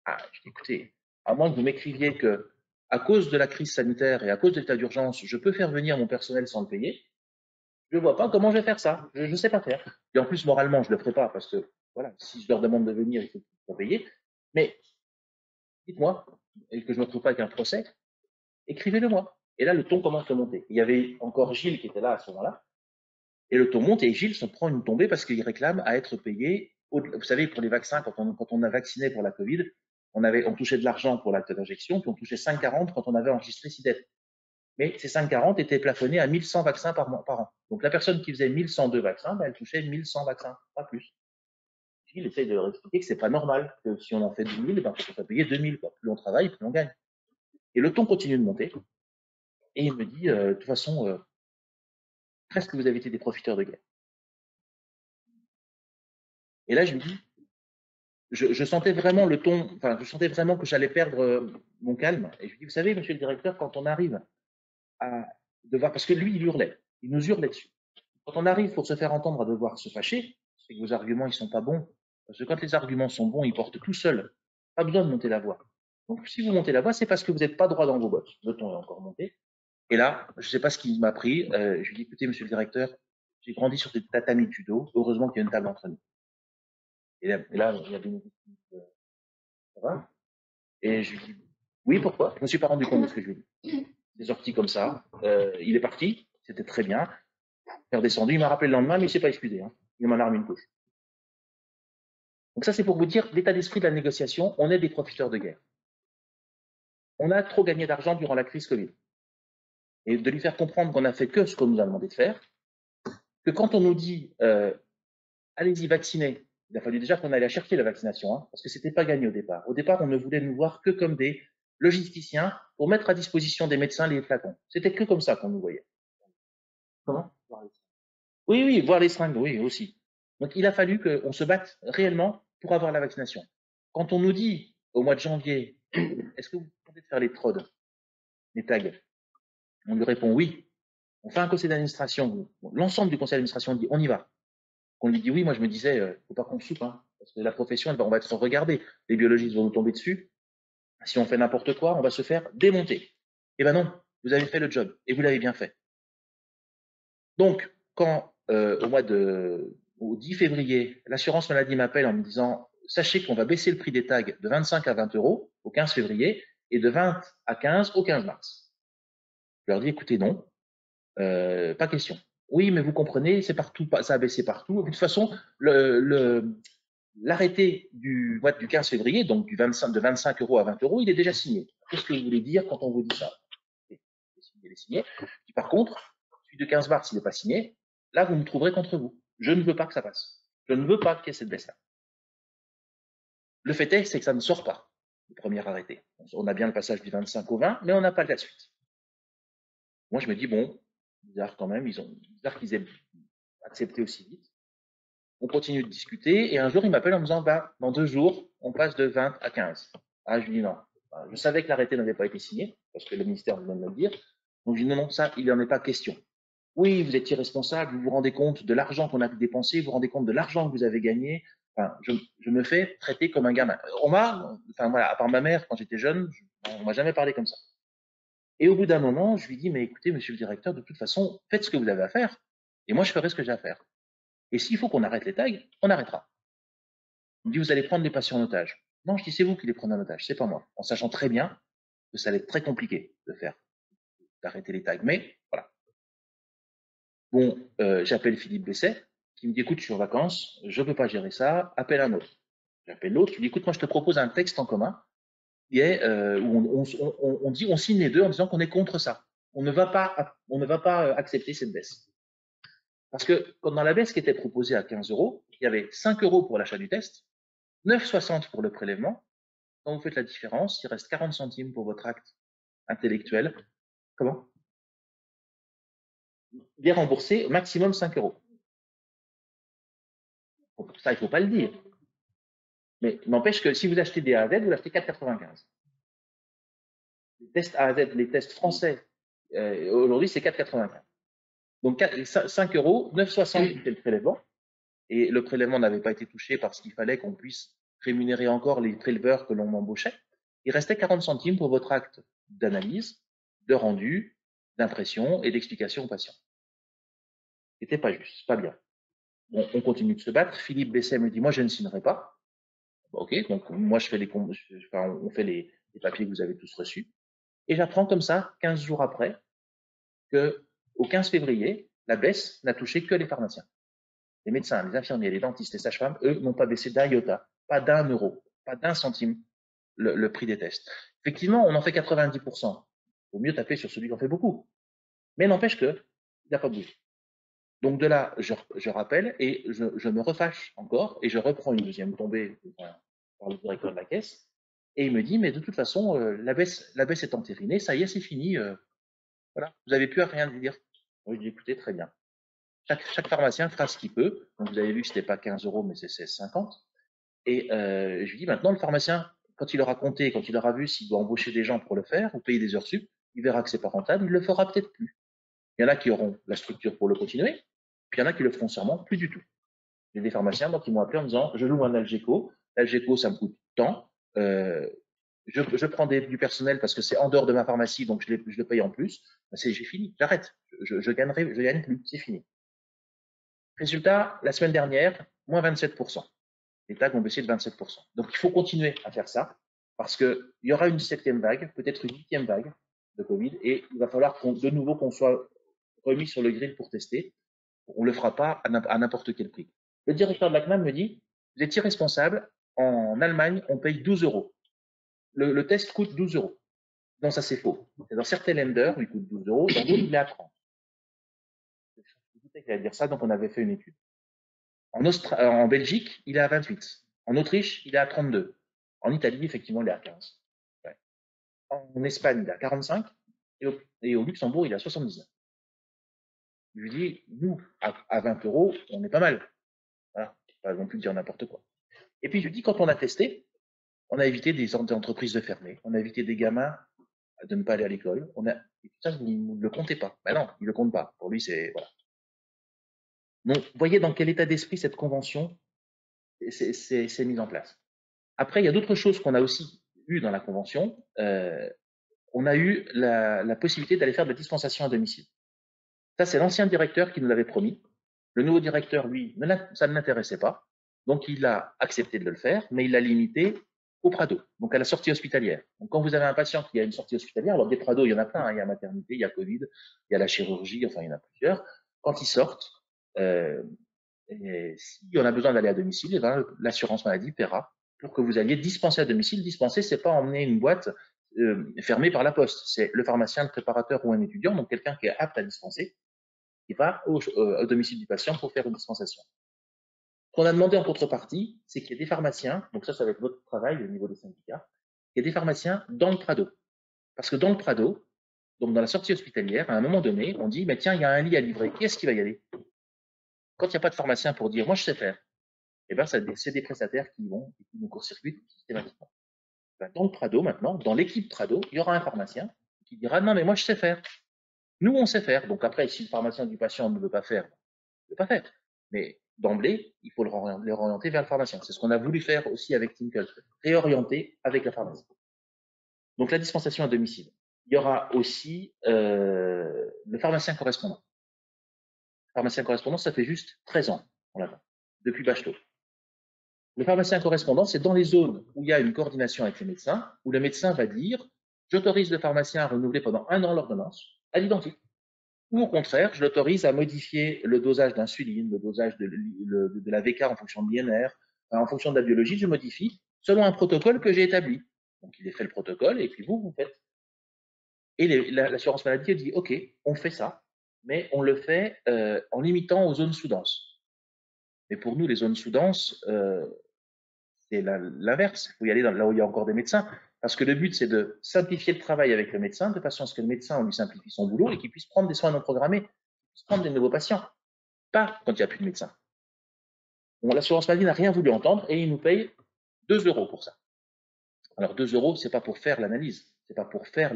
Ah, je dis, écoutez, à moins que vous m'écriviez que, à cause de la crise sanitaire et à cause de l'état d'urgence, je peux faire venir mon personnel sans le payer, je ne vois pas comment je vais faire ça. Je ne sais pas faire. Et en plus, moralement, je ne le ferai pas parce que, voilà, si je leur demande de venir, il faut qu'ils soient payés. Mais dites-moi, et que je ne me retrouve pas avec un procès, écrivez-le moi. Et là, le ton commence à monter. Il y avait encore Gilles qui était là à ce moment-là. Et le ton monte et Gilles se prend une tombée parce qu'il réclame à être payé. Vous savez, pour les vaccins, quand on a vacciné pour la Covid, on touchait de l'argent pour l'acte d'injection, puis on touchait 5,40 quand on avait enregistré 6 dettes. Mais ces 5,40 étaient plafonnés à 1100 vaccins par an. Donc la personne qui faisait 1102 vaccins, ben, elle touchait 1100 vaccins, pas plus. Gilles essaye de leur expliquer que c'est pas normal, que si on en fait 2000, ben, il faut payer 2000. Quoi. Plus on travaille, plus on gagne. Et le ton continue de monter. Et il me dit, de toute façon, presque vous avez été des profiteurs de guerre. Et là, je lui dis, je sentais vraiment le ton, enfin, je sentais vraiment que j'allais perdre mon calme. Et je lui dis, vous savez, monsieur le directeur, quand on arrive à devoir, parce que lui, il nous hurlait dessus. Quand on arrive pour se faire entendre à devoir se fâcher, c'est que vos arguments, ils sont pas bons. Parce que quand les arguments sont bons, ils portent tout seuls. Pas besoin de monter la voix. Donc, si vous montez la voix, c'est parce que vous n'êtes pas droit dans vos bottes. Le ton est encore monté. Et là, je ne sais pas ce qui m'a pris. Je lui dis, écoutez, monsieur le directeur, j'ai grandi sur des tatamis judo. Heureusement qu'il y a une table entre nous. Et là, il y a des ça va. Et je lui dis, oui, pourquoi? Je ne me suis pas rendu compte de ce que je lui ai dit. Il est sorti comme ça. Il est parti. C'était très bien. Il est redescendu. Il m'a rappelé le lendemain, mais il ne s'est pas excusé. Hein. Il m'en a remis une couche. Donc ça, c'est pour vous dire l'état d'esprit de la négociation. On est des profiteurs de guerre. On a trop gagné d'argent durant la crise Covid. Et de lui faire comprendre qu'on n'a fait que ce qu'on nous a demandé de faire, que quand on nous dit allez-y, vaccinez, il a fallu déjà qu'on allait chercher la vaccination, hein, parce que c'était pas gagné au départ. Au départ, on ne voulait nous voir que comme des logisticiens pour mettre à disposition des médecins les flacons. C'était que comme ça qu'on nous voyait. Comment? Oui, oui, voir les seringues, oui, aussi. Donc, il a fallu qu'on se batte réellement pour avoir la vaccination. Quand on nous dit, au mois de janvier, est-ce que vous comptez faire les TROD, les tags? On lui répond oui. On fait un conseil d'administration. L'ensemble du conseil d'administration dit on y va. Qu'on lui dit oui, moi je me disais, faut pas qu'on soupe, hein, parce que la profession, on va être regardé. Les biologistes vont nous tomber dessus. Si on fait n'importe quoi, on va se faire démonter. Eh ben non, vous avez fait le job et vous l'avez bien fait. Donc, quand au 10 février, l'assurance maladie m'appelle en me disant sachez qu'on va baisser le prix des tags de 25 à 20 euros au 15 février et de 20 à 15 au 15 mars. Je leur dis écoutez, non, pas question. Oui, mais vous comprenez, c'est partout, ça a baissé partout. De toute façon, l'arrêté du 15 février, donc de 25 euros à 20 euros, il est déjà signé. Qu'est-ce que vous voulez dire quand on vous dit ça? Il est signé. Par contre, celui de 15 mars, il n'est pas signé. Là, vous me trouverez contre vous. Je ne veux pas que ça passe. Je ne veux pas qu'il y ait cette baisse-là. Le fait est, c'est que ça ne sort pas, le premier arrêté. On a bien le passage du 25 au 20, mais on n'a pas la suite. Moi, je me dis, bon, bizarre quand même, bizarre qu'ils aient accepté aussi vite. On continue de discuter, et un jour, il m'appelle en me disant, bah, dans 2 jours, on passe de 20 à 15. Ah, je lui dis non. Je savais que l'arrêté n'avait pas été signé, parce que le ministère venait de me le dire. Donc, je dis non, non, ça, il n'en est pas question. Oui, vous êtes irresponsable, vous vous rendez compte de l'argent qu'on a dépensé, vous vous rendez compte de l'argent que vous avez gagné. Enfin, je me fais traiter comme un gamin. À part ma mère, quand j'étais jeune, on m'a jamais parlé comme ça. Et au bout d'un moment, je lui dis, mais écoutez, monsieur le directeur, de toute façon, faites ce que vous avez à faire, et moi, je ferai ce que j'ai à faire. Et s'il faut qu'on arrête les tags, on arrêtera. Il me dit, vous allez prendre les patients en otage. Non, je dis, c'est vous qui les prenez en otage, c'est pas moi. En sachant très bien que ça allait être très compliqué d'arrêter les tags. Mais, voilà. Bon, j'appelle Philippe Besset, qui me dit, écoute, je suis en vacances, je ne peux pas gérer ça, appelle un autre. J'appelle l'autre, je lui dis, écoute, moi, je te propose un texte en commun, qui est, où on signe les deux en disant qu'on est contre ça. On ne va pas accepter cette baisse. Parce que, comme dans la baisse qui était proposée à 15 euros, il y avait 5 euros pour l'achat du test, 9,60 pour le prélèvement. Quand vous faites la différence, il reste 40 centimes pour votre acte intellectuel. Comment? Bien remboursé, maximum 5 euros. Ça, il ne faut pas le dire. Mais n'empêche que si vous achetez des A à Z, vous l'achetez 4,95. Les tests A à Z, les tests français, aujourd'hui, c'est 4,95. Donc 5 euros, 9,60 c'était le prélèvement. Et le prélèvement n'avait pas été touché parce qu'il fallait qu'on puisse rémunérer encore les préleveurs que l'on embauchait. Il restait 40 centimes pour votre acte d'analyse, de rendu, d'impression et d'explication au patient. C'était pas juste, pas bien. Bon, on continue de se battre. Philippe Besset me dit, moi, je ne signerai pas. Ok, donc moi, on fait les papiers que vous avez tous reçus. Et j'apprends comme ça, 15 jours après, que au 15 février, la baisse n'a touché que les pharmaciens. Les médecins, les infirmiers, les dentistes, les sages-femmes, eux, n'ont pas baissé d'un iota, pas d'un euro, pas d'un centime le prix des tests. Effectivement, on en fait 90%. Il vaut mieux taper sur celui qui en fait beaucoup. Mais n'empêche qu'il n'a pas bougé. Donc de là, je rappelle et je me refâche encore et je reprends une deuxième tombée par le directeur de la caisse et il me dit mais de toute façon la baisse est entérinée, ça y est, c'est fini, voilà, vous n'avez plus à rien dire. Moi je dis écoutez, très bien. Chaque pharmacien fera ce qu'il peut. Donc vous avez vu que c'était pas 15 euros mais c'est 16,50. Et je lui dis maintenant le pharmacien, quand il aura compté, quand il aura vu s'il doit embaucher des gens pour le faire ou payer des heures sup, il verra que c'est pas rentable, il le fera peut-être plus. Il y en a qui auront la structure pour le continuer, puis il y en a qui le feront sûrement plus du tout. J'ai des pharmaciens qui m'ont appelé en disant je loue un Algeco, l'Algeco ça me coûte tant, je prends du personnel parce que c'est en dehors de ma pharmacie donc je le paye en plus, j'ai fini, j'arrête, je gagne plus, c'est fini. Résultat, la semaine dernière, moins 27%. Les tags ont baissé de 27%. Donc il faut continuer à faire ça parce qu'il y aura une 7e vague, peut-être une 8e vague de Covid et il va falloir de nouveau qu'on soit remis sur le grill pour tester. On ne le fera pas à n'importe quel prix. Le directeur de la CNAM me dit, vous êtes irresponsable, en Allemagne, on paye 12 euros. Le test coûte 12 euros. Non, ça c'est faux. Dans certains lenders, il coûte 12 euros, dans d'autres, il est à 30. Je doutais qu'il allait dire ça, donc on avait fait une étude. En Belgique, il est à 28. En Autriche, il est à 32. En Italie, effectivement, il est à 15. Ouais. En Espagne, il est à 45. Et au Luxembourg, il est à 79. Je lui dis, nous, à 20 euros, on est pas mal. Voilà, pas non plus dire n'importe quoi. Et puis je lui dis, quand on a testé, on a évité des entreprises de fermer, on a évité des gamins de ne pas aller à l'école. Et tout ça, vous ne le comptez pas. Ben non, il ne le compte pas. Pour lui, c'est voilà. Donc, voyez dans quel état d'esprit cette convention s'est mise en place. Après, il y a d'autres choses qu'on a aussi eues dans la convention. On a eu la possibilité d'aller faire de la dispensation à domicile. Ça, c'est l'ancien directeur qui nous l'avait promis. Le nouveau directeur, lui, ça ne l'intéressait pas. Donc, il a accepté de le faire, mais il l'a limité au Prado, donc à la sortie hospitalière. Donc, quand vous avez un patient qui a une sortie hospitalière, alors des Prados, il y en a plein, hein, il y a maternité, il y a Covid, il y a la chirurgie, enfin, il y en a plusieurs. Quand ils sortent, si on a besoin d'aller à domicile, eh ben, l'assurance maladie paiera pour que vous alliez dispenser à domicile. Dispenser, c'est pas emmener une boîte fermée par la poste. C'est le pharmacien, le préparateur ou un étudiant, donc quelqu'un qui est apte à dispenser, qui va au domicile du patient pour faire une dispensation. Ce qu'on a demandé en contrepartie, c'est qu'il y ait des pharmaciens, donc ça va être votre travail au niveau des syndicats, il y a des pharmaciens dans le Prado. Parce que dans le Prado, donc dans la sortie hospitalière, à un moment donné, on dit, mais tiens, il y a un lit à livrer, qui est-ce qui va y aller? Quand il n'y a pas de pharmacien pour dire, moi je sais faire, eh ben, c'est des prestataires qui vont et qui nous court-circuitent systématiquement. Ben, dans le Prado, maintenant, dans l'équipe Prado, il y aura un pharmacien qui dira, non, mais moi je sais faire. Nous, on sait faire. Donc après, si le pharmacien du patient ne veut pas faire, il ne veut pas faire. Mais d'emblée, il faut le réorienter vers le pharmacien. C'est ce qu'on a voulu faire aussi avec Tinkle, réorienter avec la pharmacie. Donc la dispensation à domicile. Il y aura aussi le pharmacien correspondant. Le pharmacien correspondant, ça fait juste 13 ans qu'on l'a, depuis Bachelot. Le pharmacien correspondant, c'est dans les zones où il y a une coordination avec les médecins, où le médecin va dire « j'autorise le pharmacien à renouveler pendant 1 an l'ordonnance à l'identique ». Ou au contraire, je l'autorise à modifier le dosage d'insuline, le dosage de la VK en fonction de l'INR, en fonction de la biologie, je modifie selon un protocole que j'ai établi. Donc il est fait le protocole et puis vous faites. Et l'assurance maladie dit ok, on fait ça, mais on le fait en limitant aux zones sous-denses. Mais pour nous, les zones sous-denses, c'est l'inverse. Il faut y aller là où il y a encore des médecins. Parce que le but, c'est de simplifier le travail avec le médecin, de façon à ce que le médecin, on lui simplifie son boulot et qu'il puisse prendre des soins non programmés, qu'il puisse prendre des nouveaux patients. Pas quand il n'y a plus de médecin. Bon, l'assurance maladie n'a rien voulu entendre et il nous paye 2 € pour ça. Alors 2 €, c'est pas pour faire l'analyse, c'est pas pour faire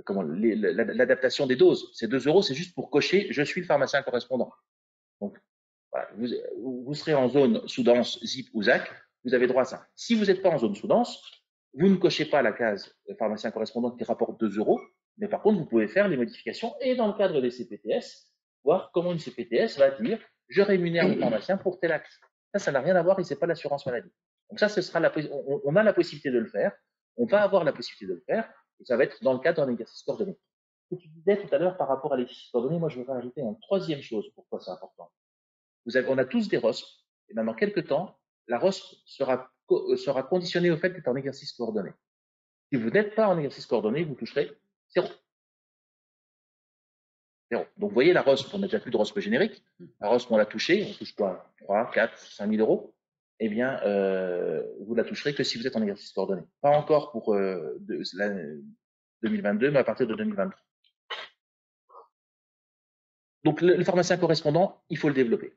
l'adaptation des doses. Ces 2 €, c'est juste pour cocher « je suis le pharmacien correspondant ». Donc, voilà, vous serez en zone sous-dense, ZIP ou ZAC, vous avez droit à ça. Si vous n'êtes pas en zone sous-dense, vous ne cochez pas la case pharmacien correspondant qui rapporte 2 €, mais par contre, vous pouvez faire les modifications et dans le cadre des CPTS, voir comment une CPTS va dire « je rémunère le pharmacien pour tel acte ». Ça n'a rien à voir et ce n'est pas l'assurance maladie. Donc ça, on a la possibilité de le faire, on va avoir la possibilité de le faire, et ça va être dans le cadre d'un exercice coordonné. Ce que tu disais tout à l'heure par rapport à l'exercice coordonné, moi je voudrais ajouter une troisième chose, pourquoi c'est important. On a tous des ROSP, et dans quelques temps, la ROSP sera conditionnée au fait d'être en exercice coordonné. Si vous n'êtes pas en exercice coordonné, vous toucherez 0. Donc, vous voyez, la ROSP, on n'a déjà plus de ROSP générique. La ROSP, on l'a touchée, on touche quoi 3, 4, 5 000 €. Eh bien, vous la toucherez que si vous êtes en exercice coordonné. Pas encore pour 2022, mais à partir de 2023. Donc, le pharmacien correspondant, il faut le développer.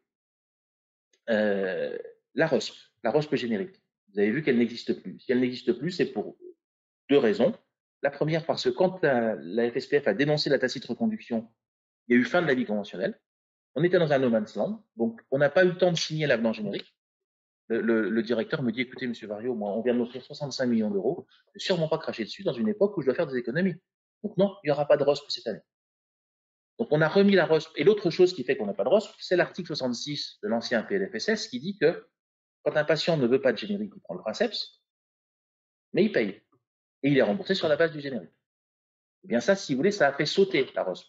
La ROSP générique. Vous avez vu qu'elle n'existe plus. Si elle n'existe plus, c'est pour 2 raisons. La première, parce que quand la FSPF a dénoncé la tacite reconduction, il y a eu fin de la vie conventionnelle. On était dans un no man's land, donc on n'a pas eu le temps de signer l'avenant générique. Le directeur me dit, écoutez, monsieur Vario, moi, on vient de m'offrir 65 millions d'euros, je ne vais sûrement pas cracher dessus dans une époque où je dois faire des économies. Donc non, il n'y aura pas de ROSP cette année. Donc on a remis la ROSP. Et l'autre chose qui fait qu'on n'a pas de ROSP, c'est l'article 66 de l'ancien PLFSS qui dit que quand un patient ne veut pas de générique, il prend le Princeps, mais il paye. Et il est remboursé sur la base du générique. Eh bien ça, si vous voulez, ça a fait sauter la ROSP.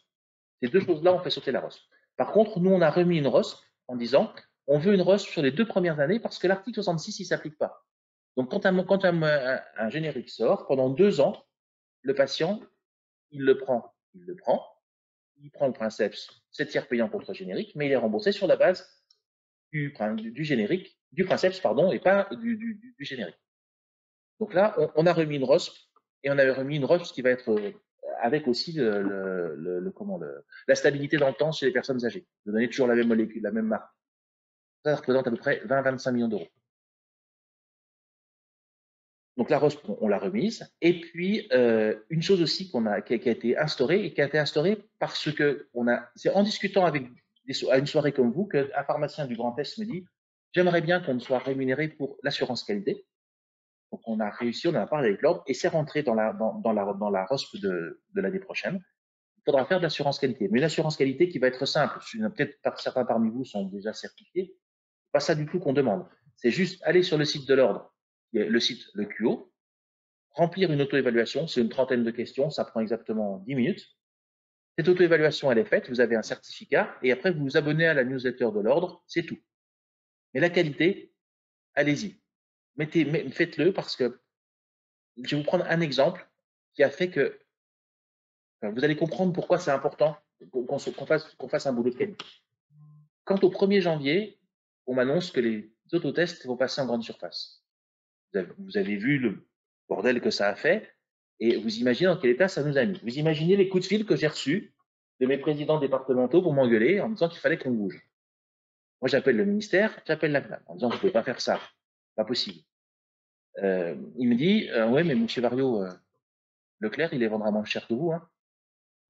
Ces deux choses-là ont fait sauter la ROSP. Par contre, nous, on a remis une ROSP en disant on veut une ROSP sur les 2 premières années parce que l'article 66, il ne s'applique pas. Donc, quand un générique sort, pendant 2 ans, le patient, il prend le Princeps, c'est tiers payant contre générique, mais il est remboursé sur la base du générique, du Princeps, pardon, et pas du générique. Donc là, on a remis une ROSP, et on a remis une ROSP qui va être avec aussi la stabilité dans le temps chez les personnes âgées. De donner toujours la même molécule, la même marque. Ça représente à peu près 20-25 millions d'euros. Donc la ROSP, on l'a remise. Et puis, une chose aussi qui a été instaurée, et qui a été instaurée parce que c'est en discutant à une soirée comme vous qu'un pharmacien du Grand Est me dit « J'aimerais bien qu'on soit rémunéré pour l'assurance qualité ». Donc on a réussi, on en a parlé avec l'ordre, et c'est rentré dans la ROSP de l'année prochaine. Il faudra faire de l'assurance qualité, mais une assurance qualité qui va être simple. Peut-être certains parmi vous sont déjà certifiés. C'est pas ça du tout qu'on demande. C'est juste aller sur le site de l'ordre, le site, le QO, remplir une auto-évaluation, c'est une trentaine de questions, ça prend exactement 10 minutes. Cette auto-évaluation, elle est faite, vous avez un certificat, et après vous vous abonnez à la newsletter de l'ordre, c'est tout. Mais la qualité, allez-y. Faites-le parce que je vais vous prendre un exemple qui a fait que vous allez comprendre pourquoi c'est important qu'on fasse un boulot de qualité. Quand au 1er janvier, on m'annonce que les autotests vont passer en grande surface. Vous avez vu le bordel que ça a fait, et vous imaginez dans quel état ça nous a mis. Vous imaginez les coups de fil que j'ai reçus de mes présidents départementaux pour m'engueuler en me disant qu'il fallait qu'on bouge. Moi, j'appelle le ministère, j'appelle la CNAM en disant que vous ne pouvez pas faire ça, pas possible. Il me dit, ouais, mais monsieur Vario, Leclerc, il les vendra moins cher que vous. Hein.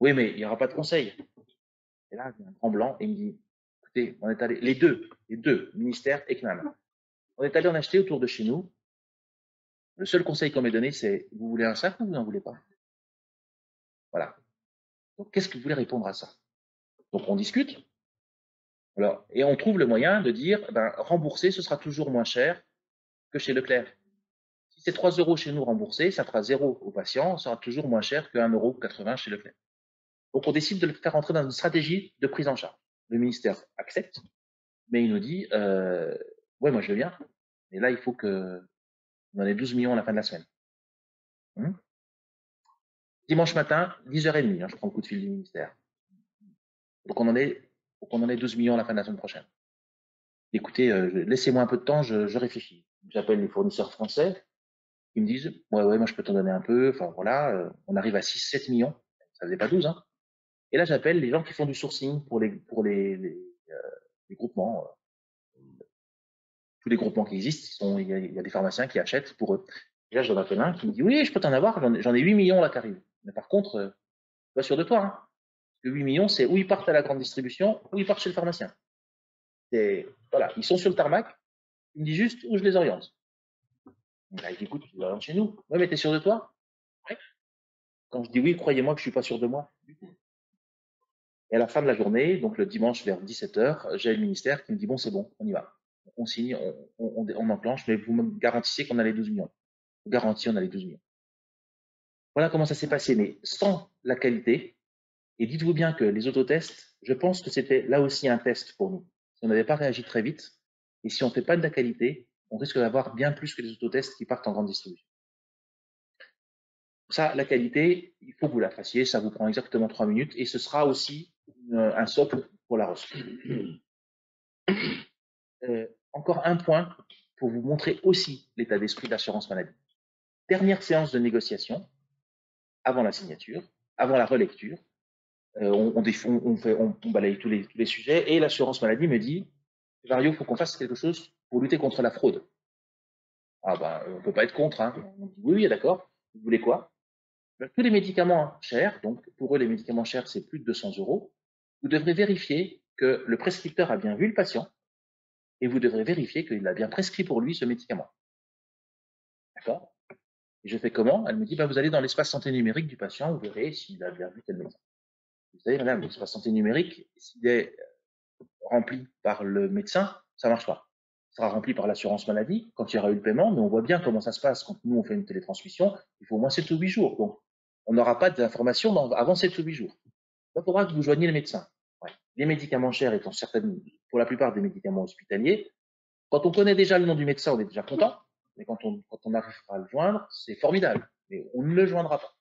Oui, mais il n'y aura pas de conseil. Et là, il y a un grand blanc et il me dit, écoutez, on est allé, les deux, ministère et CNAM, on est allé en acheter autour de chez nous. Le seul conseil qu'on m'ait donné, c'est, vous voulez un sac ou vous n'en voulez pas? Voilà. Donc, qu'est-ce que vous voulez répondre à ça? Donc, on discute. Alors, et on trouve le moyen de dire, ben, rembourser, ce sera toujours moins cher que chez Leclerc. Si c'est 3 € chez nous remboursé, ça fera 0 au patient, ça sera toujours moins cher que 1,80 € chez Leclerc. Donc, on décide de le faire entrer dans une stratégie de prise en charge. Le ministère accepte, mais il nous dit, ouais, moi je veux bien, mais là, il faut que on en ait 12 millions à la fin de la semaine. Dimanche matin, 10h30, je prends le coup de fil du ministère. Donc, on en est 12 millions à la fin de la semaine prochaine. Écoutez, laissez-moi un peu de temps, je réfléchis. J'appelle les fournisseurs français, ils me disent, ouais, moi je peux t'en donner un peu, enfin voilà, on arrive à 6-7 millions, ça faisait pas 12, hein. Et là, j'appelle les gens qui font du sourcing pour les groupements, tous les groupements qui existent, il y a des pharmaciens qui achètent pour eux. Et là, j'en appelle un qui me dit, oui, je peux t'en avoir, j'en ai 8 millions là qui arrivent. Mais par contre, pas sûr de toi, hein. Parce que 8 millions, c'est où ils partent à la grande distribution, ou ils partent chez le pharmacien. Voilà, ils sont sur le tarmac, il me dit juste où je les oriente. Bah, il dit, écoute, tu les orientes chez nous. Ouais, mais t'es sûr de toi? Ouais. Quand je dis oui, croyez-moi que je suis pas sûr de moi. Et à la fin de la journée, donc le dimanche vers 17h, j'ai le ministère qui me dit, bon, c'est bon, on y va. On signe, on enclenche, mais vous me garantissez qu'on a les 12 millions. Vous garantis, on a les 12 millions. Voilà comment ça s'est passé, mais sans la qualité. Et dites-vous bien que les autotests, je pense que c'était là aussi un test pour nous. Si on n'avait pas réagi très vite, et si on ne fait pas de la qualité, on risque d'avoir bien plus que les autotests qui partent en grande distribution. Ça, la qualité, il faut que vous la fassiez, ça vous prend exactement 3 minutes, et ce sera aussi un socle pour la ROSP. Encore un point pour vous montrer aussi l'état d'esprit de l'assurance maladie. Dernière séance de négociation, avant la signature, avant la relecture, on balaye tous les sujets, et l'assurance maladie me dit, Vario, il faut qu'on fasse quelque chose pour lutter contre la fraude. Ah ben, on ne peut pas être contre. Hein. On dit, oui, d'accord. Vous voulez quoi? Tous les médicaments chers, donc pour eux, les médicaments chers, c'est plus de 200 €. Vous devrez vérifier que le prescripteur a bien vu le patient, et vous devrez vérifier qu'il a bien prescrit pour lui ce médicament. D'accord? Et je fais comment? Elle me dit, bah, vous allez dans l'espace santé numérique du patient, vous verrez s'il a bien vu tel médecin. Vous savez, madame, l'espace santé numérique, s'il est rempli par le médecin, ça ne marche pas. Il sera rempli par l'assurance maladie quand il y aura eu le paiement, mais on voit bien comment ça se passe quand nous on fait une télétransmission, il faut au moins 7 ou 8 jours. Donc, on n'aura pas d'informations avant 7 ou 8 jours. Il faudra que vous joigniez le médecin. Ouais. Les médicaments chers étant pour la plupart des médicaments hospitaliers, quand on connaît déjà le nom du médecin, on est déjà content, mais quand on arrivera à le joindre, c'est formidable, mais on ne le joindra pas.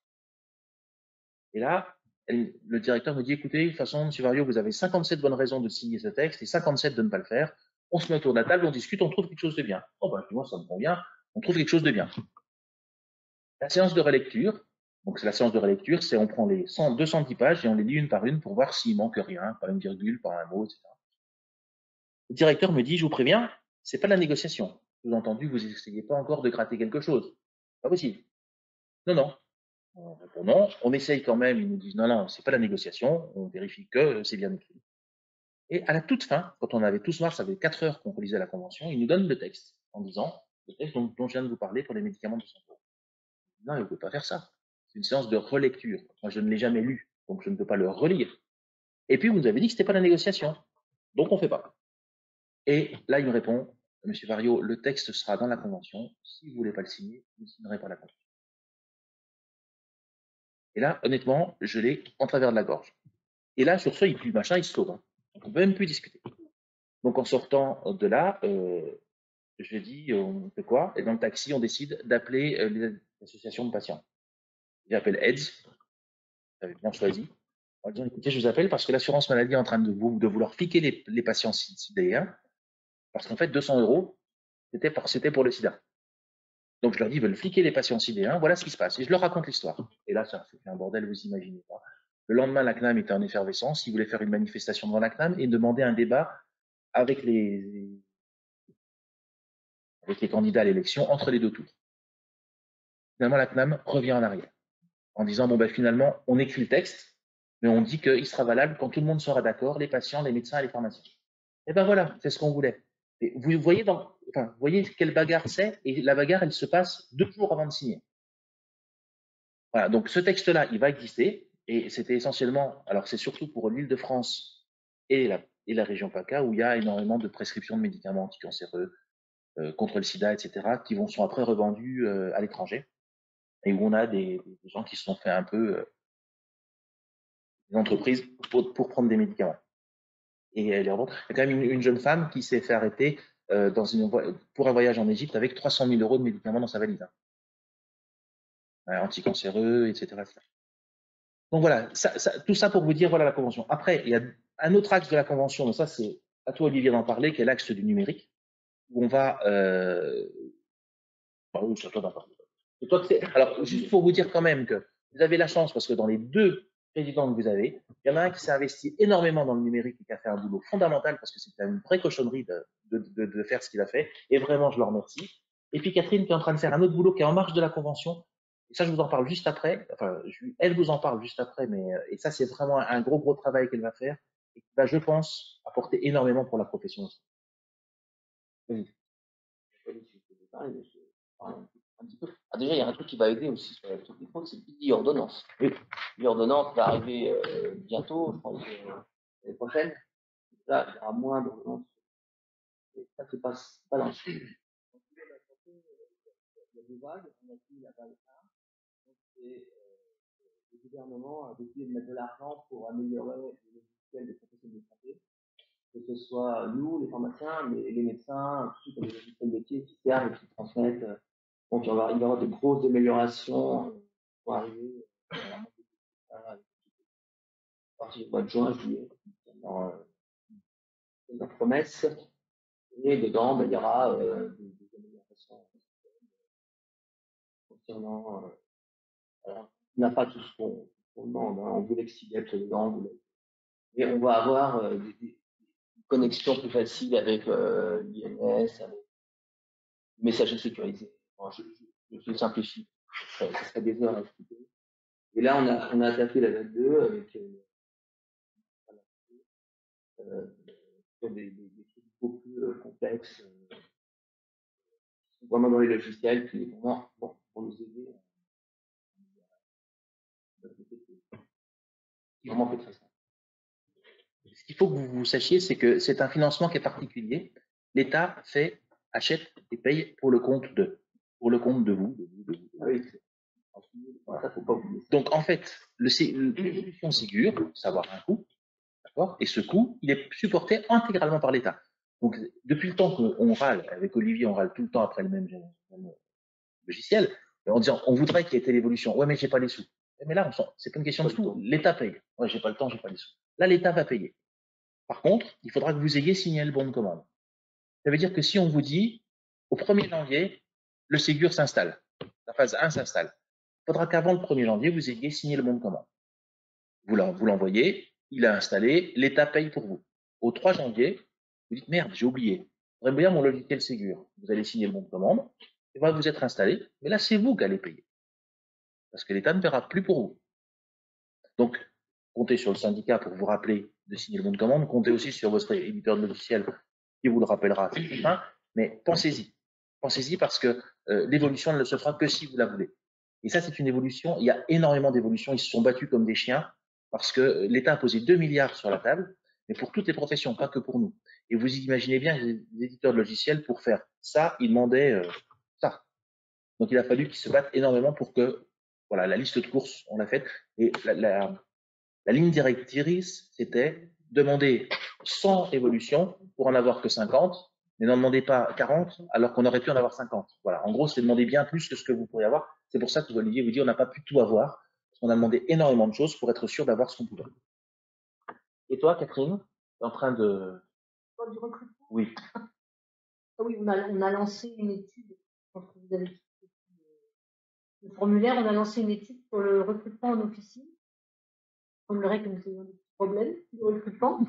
Et là, le directeur me dit, écoutez, de toute façon, M. Vario, vous avez 57 bonnes raisons de signer ce texte et 57 de ne pas le faire. On se met autour de la table, on discute, on trouve quelque chose de bien. Oh ben, moi, ça me convient, on trouve quelque chose de bien. La séance de relecture, donc c'est la séance de relecture, c'est on prend les 210 pages et on les lit une par une pour voir s'il manque rien, pas une virgule, pas un mot, etc. Le directeur me dit, je vous préviens, c'est pas de la négociation. Vous avez entendu, vous n'essayez pas encore de gratter quelque chose. Pas possible. Non, non. On répond non. On essaye quand même. Ils nous disent non, non, c'est pas la négociation. On vérifie que c'est bien écrit. Et à la toute fin, quand on avait tous marre, ça fait 4 heures qu'on relisait la convention, ils nous donnent le texte en disant le texte dont je viens de vous parler pour les médicaments de santé. Non, il ne peut pas faire ça. C'est une séance de relecture. Moi, je ne l'ai jamais lu, donc je ne peux pas le relire. Et puis, vous nous avez dit que ce n'était pas la négociation. Donc, on ne fait pas. Et là, il me répond, Monsieur Vario, le texte sera dans la convention. Si vous ne voulez pas le signer, vous ne signerez pas la convention. Et là, honnêtement, je l'ai en travers de la gorge. Et là, sur ce, il pue, machin, il se sauve. Hein. Donc, on ne peut même plus discuter. Donc, en sortant de là, je dis, on fait quoi? Et dans le taxi, on décide d'appeler les associations de patients. J'appelle AIDS, j'avais bien choisi. En disant, écoutez, je vous appelle parce que l'assurance maladie est en train de vouloir fliquer les patients sidéens, parce qu'en fait, 200 €, c'était pour le sida. Donc, je leur dis, ils veulent fliquer les patients sidéens, voilà ce qui se passe. Et je leur raconte l'histoire. Et là, ça fait un bordel, vous imaginez pas. Le lendemain, la CNAM était en effervescence. Ils voulaient faire une manifestation devant la CNAM et demander un débat avec les candidats à l'élection entre les deux tours. Finalement, la CNAM revient en arrière en disant, bon, ben, finalement, on écrit le texte, mais on dit qu'il sera valable quand tout le monde sera d'accord, les patients, les médecins et les pharmaciens. Et ben voilà, c'est ce qu'on voulait. Et vous voyez vous voyez quelle bagarre c'est, et la bagarre, elle se passe 2 jours avant de signer. Voilà, donc ce texte-là, il va exister, et c'était essentiellement, alors c'est surtout pour l'Île-de-France et la région PACA, où il y a énormément de prescriptions de médicaments anticancéreux, contre le sida, etc., qui sont après revendus à l'étranger, et où on a des gens qui se sont fait un peu des entreprises pour prendre des médicaments. Et elle est revendue. Il y a quand même une jeune femme qui s'est fait arrêter pour un voyage en Égypte avec 300 000 € de médicaments dans sa valise. Anticancéreux, etc., etc. Donc voilà, tout ça pour vous dire, voilà la convention. Après, il y a un autre axe de la convention, mais ça c'est à toi Olivier d'en parler, qui est l'axe du numérique, où on va... oui, c'est à toi d'en parler. Alors, juste pour vous dire quand même que vous avez la chance, parce que dans les 2 présidents que vous avez, il y en a un qui s'est investi énormément dans le numérique et qui a fait un boulot fondamental, parce que c'était une vraie cochonnerie de faire ce qu'il a fait, et vraiment, je le remercie. Et puis Catherine qui est en train de faire un autre boulot qui est en marge de la convention, et ça, je vous en parle juste après, enfin, elle vous en parle juste après, mais et ça, c'est vraiment un gros travail qu'elle va faire, et qui va, je pense, apporter énormément pour la profession aussi. Oui. Un petit peu. Ah, déjà, il y a un truc qui va aider aussi sur la question des fraudes, c'est l'e-ordonnance. Oui. L'e-ordonnance va arriver bientôt, je pense, l'année prochaine. Là, il y aura moins d'ordonnances. Et ça, c'est pas dans le suivi. Il y a 2 vagues. On a pris la vague 1. Donc, c'est le gouvernement a décidé de mettre de l'argent pour améliorer les logiciels des professionnels de santé. Que ce soit nous, les pharmaciens, mais les médecins, tous ceux qui ont des logiciels métiers qui servent et qui transmettent. Donc, il va y avoir de grosses améliorations pour arriver à partir du mois de juin, juillet, dans la promesse. Et dedans, ben, il y aura des améliorations concernant. Alors, on n'a pas tout ce qu'on demande. Hein. On voulait que s'il y ait dedans, et on va avoir des connexions plus faciles avec l'INS, avec le messager sécurisé. Bon, je simplifie. Ça serait des heures à expliquer. Et là, on a attaqué la vague 2 avec des trucs beaucoup plus complexes, vraiment dans les logiciels, qui vraiment bon, pour nous aider. Vraiment très simple. Ce qu'il faut que vous sachiez, c'est que c'est un financement qui est particulier. L'État achète et paye pour le compte de vous. Oui, ça, faut pas oublier. Donc, en fait, l'évolution Ségur, ça va avoir un coût, d'accord? Et ce coût, il est supporté intégralement par l'État. Donc, depuis le temps qu'on râle, avec Olivier, on râle tout le temps après le même logiciel, en disant, on voudrait qu'il y ait telle évolution. Ouais, mais j'ai pas les sous. Mais là, c'est pas une question de sous. L'État paye. Ouais, j'ai pas le temps, j'ai pas les sous. Là, l'État va payer. Par contre, il faudra que vous ayez signé le bon de commande. Ça veut dire que si on vous dit, au 1er janvier, le Ségur s'installe, la phase 1 s'installe, il faudra qu'avant le 1er janvier, vous ayez signé le bon de commande. Vous l'envoyez, il est installé, l'État paye pour vous. Au 3 janvier, vous dites, merde, j'ai oublié. J'aimerais bien mon logiciel Ségur. Vous allez signer le bon de commande, va vous être installé, mais là, c'est vous qui allez payer. Parce que l'État ne paiera plus pour vous. Donc, comptez sur le syndicat pour vous rappeler de signer le bon de commande, comptez aussi sur votre éditeur de logiciel qui vous le rappellera à cette fin, mais pensez-y. Pensez-y parce que l'évolution ne se fera que si vous la voulez. Et ça, c'est une évolution, il y a énormément d'évolutions, ils se sont battus comme des chiens parce que l'État a posé 2 milliards sur la table, mais pour toutes les professions, pas que pour nous. Et vous imaginez bien que les éditeurs de logiciels, pour faire ça, ils demandaient ça. Donc il a fallu qu'ils se battent énormément pour que, voilà, la liste de courses, on l'a faite, et la ligne directrice, c'était demander 100 évolutions pour en avoir que 50, mais n'en demandez pas 40 alors qu'on aurait pu en avoir 50. Voilà, en gros, c'est demander bien plus que ce que vous pourriez avoir. C'est pour ça que Olivier vous dit on n'a pas pu tout avoir, parce qu'on a demandé énormément de choses pour être sûr d'avoir ce qu'on pouvait. Et toi, Catherine, tu es en train de... Du recrutement. Oui. Oui, on a lancé une étude, je pense que vous avez le formulaire, on a lancé une étude sur le recrutement en officine. On semblerait que nous ayons des petits problèmes de recrutement.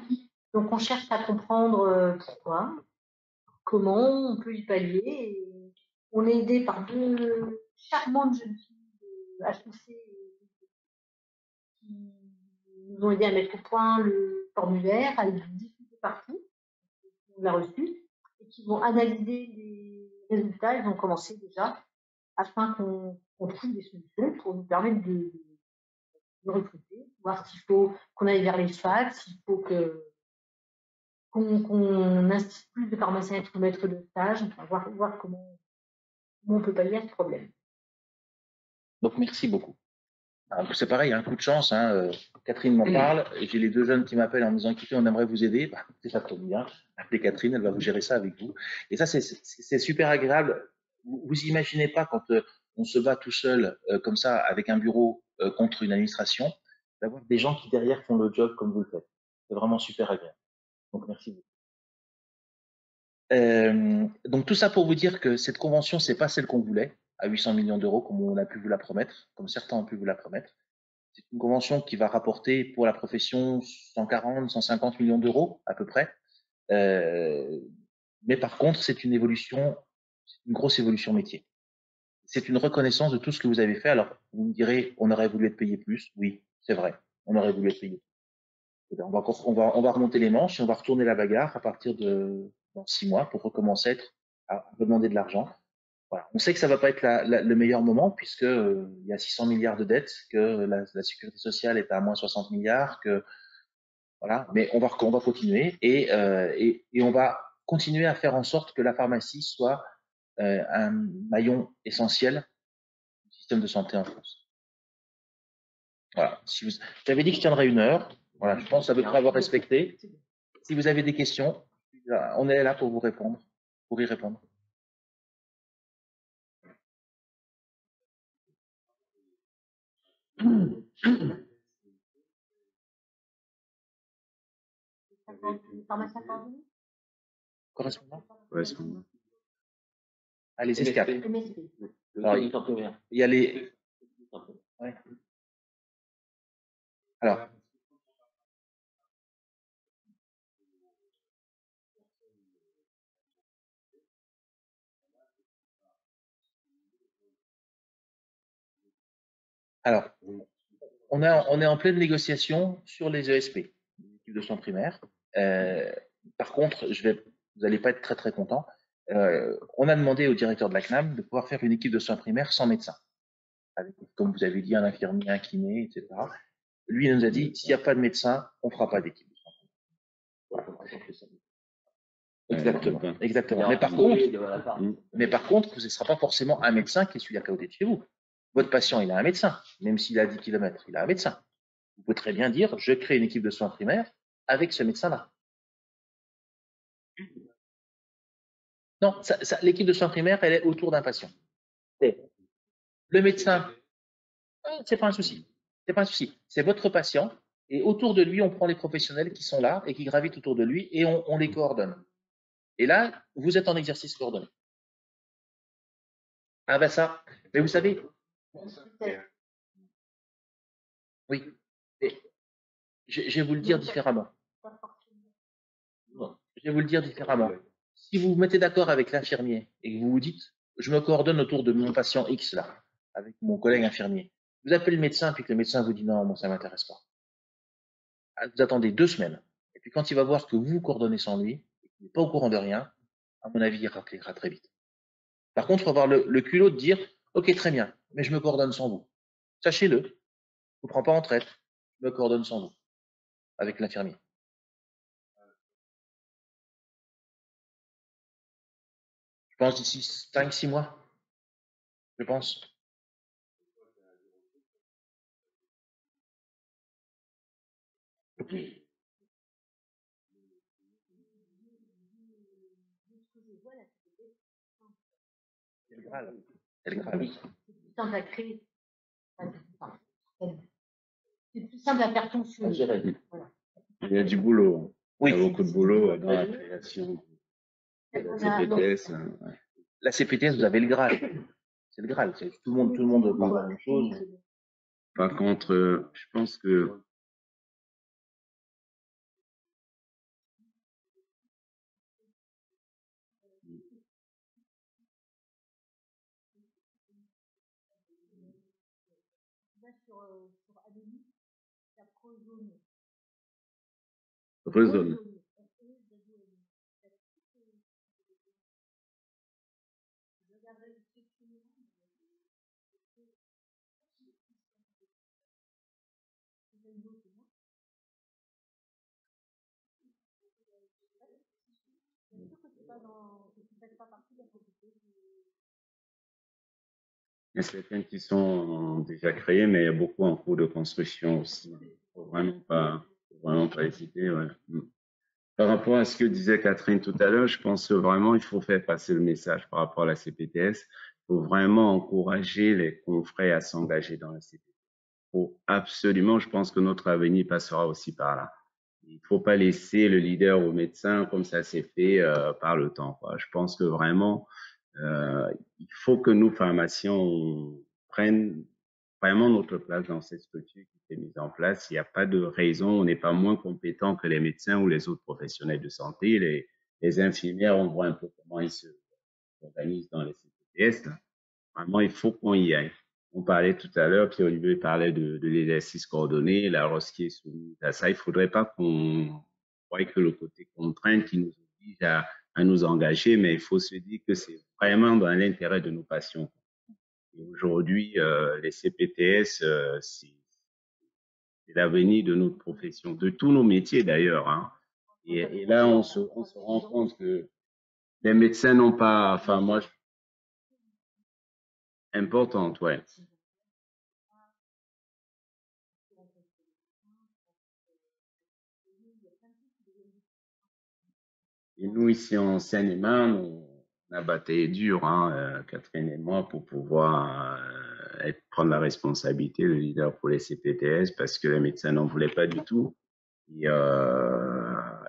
Donc on cherche à comprendre pourquoi, comment on peut y pallier. Et on est aidé par 2 charmantes jeunes filles de HEC qui nous ont aidé à mettre au point le formulaire, à le diffuser partout. On l'a reçu et qui vont analyser les résultats. Ils ont commencé déjà afin qu'on trouve des solutions pour nous permettre de recruter, voir s'il faut qu'on aille vers les facs, s'il faut qu'on incite plus de pharmaciens à être maîtres de stage, enfin, voir comment on peut pallier à ce problème. Donc merci beaucoup. C'est pareil, un coup de chance. Hein, Catherine m'en parle. J'ai les 2 jeunes qui m'appellent en me disant écoutez, on aimerait vous aider. Bah, ça tombe bien. Appelez Catherine, elle va vous gérer ça avec vous. Et ça, c'est super agréable. Vous imaginez pas quand on se bat tout seul comme ça avec un bureau contre une administration, d'avoir des gens qui derrière font le job comme vous le faites. C'est vraiment super agréable. Donc merci beaucoup. Donc tout ça pour vous dire que cette convention, c'est pas celle qu'on voulait, à 800 millions d'euros, comme on a pu vous la promettre, comme certains ont pu vous la promettre. C'est une convention qui va rapporter pour la profession 140, 150 millions d'euros à peu près. Mais par contre, c'est une évolution, une grosse évolution métier. C'est une reconnaissance de tout ce que vous avez fait. Alors, vous me direz, on aurait voulu être payé plus. Oui, c'est vrai, on aurait voulu être payé plus. On va remonter les manches et on va retourner la bagarre à partir de dans 6 mois pour recommencer à demander de l'argent. Voilà. On sait que ça va pas être le meilleur moment puisque il y a 600 milliards de dettes, que la sécurité sociale est à moins 60 milliards, que voilà. Mais on va continuer et on va continuer à faire en sorte que la pharmacie soit un maillon essentiel du système de santé en France. Voilà. J'avais dit que je tiendrais 1 heure. Voilà. Je pense à peu près avoir respecté. Si vous avez des questions, on est là pour vous répondre, pour y répondre. Correspondant. Ah, les escapes. Alors, il y a les. Ouais. Alors. Alors, on est en pleine négociation sur les ESP, les équipes de soins primaires. Par contre, vous n'allez pas être très très content. On a demandé au directeur de la CNAM de pouvoir faire une équipe de soins primaires sans médecin, avec, comme vous avez dit, un infirmier, un kiné, etc. Lui, il nous a dit, s'il n'y a pas de médecin, on ne fera pas d'équipe de soins primaires. Exactement, exactement. Mais par contre, ce ne sera pas forcément un médecin qui est celui à côté de chez vous. Votre patient, il a un médecin, même s'il a 10 km, il a un médecin. Vous pouvez très bien dire, je crée une équipe de soins primaires avec ce médecin-là. Non, l'équipe de soins primaires, elle est autour d'un patient. Le médecin, c'est pas un souci. C'est pas un souci. C'est votre patient et autour de lui, on prend les professionnels qui sont là et qui gravitent autour de lui et on les coordonne. Et là, vous êtes en exercice coordonné. Ah ben ça, mais vous savez, oui, je vais vous le dire différemment. Je vais vous le dire différemment. Si vous vous mettez d'accord avec l'infirmier et que vous vous dites, je me coordonne autour de mon patient X là, avec mon collègue infirmier. Vous appelez le médecin, puis que le médecin vous dit non, moi ça m'intéresse pas. Vous attendez 2 semaines. Et puis quand il va voir que vous vous coordonnez sans lui, et qu'il n'est pas au courant de rien, à mon avis, il rappellera très vite. Par contre, il faut avoir le culot de dire, ok, très bien, mais je me coordonne sans vous. Sachez-le, je ne vous prends pas en traite, je me coordonne sans vous, avec l'infirmier. Je pense d'ici 5-6 mois, je pense. C'est le Graal. C'est le Graal. C'est plus simple à créer. C'est plus simple à faire fonctionner. Voilà. Il y a du boulot. Oui. Il y a beaucoup de boulot dans la création de la CPTS. La CPTS, vous avez le Graal. C'est le Graal. Tout le monde parle de la même chose. Par contre, je pense que Rezone. Il y a certains qui sont déjà créés, mais il y a beaucoup en cours de construction aussi. Il ne faut vraiment pas hésiter. Ouais. Par rapport à ce que disait Catherine tout à l'heure, je pense que vraiment il faut faire passer le message par rapport à la CPTS. Il faut vraiment encourager les confrères à s'engager dans la CPTS. Il faut absolument, je pense que notre avenir passera aussi par là. Il ne faut pas laisser le leader au médecin comme ça s'est fait par le temps, quoi. Je pense que vraiment, il faut que nous, pharmaciens, on prenne vraiment notre place dans cette structure qui s'est mise en place. Il n'y a pas de raison, on n'est pas moins compétent que les médecins ou les autres professionnels de santé. Les infirmières, on voit un peu comment ils s'organisent dans les CPTS. Vraiment, il faut qu'on y aille. On parlait tout à l'heure, Pierre-Olivier parlait de l'exercice coordonné, la ROS qui est soumise à ça. Il ne faudrait pas qu'on voie que le côté contrainte qui nous oblige à nous engager, mais il faut se dire que c'est vraiment dans l'intérêt de nos patients. Et aujourd'hui, les CPTS, c'est l'avenir de notre profession, de tous nos métiers d'ailleurs. Hein. Et là, on se rend compte que les médecins n'ont pas, enfin moi, importante, ouais. Et nous, ici en Seine-et-Marne, on a bataillé dur, hein, Catherine et moi, pour pouvoir prendre la responsabilité, le leader pour les CPTS, parce que les médecins n'en voulaient pas du tout.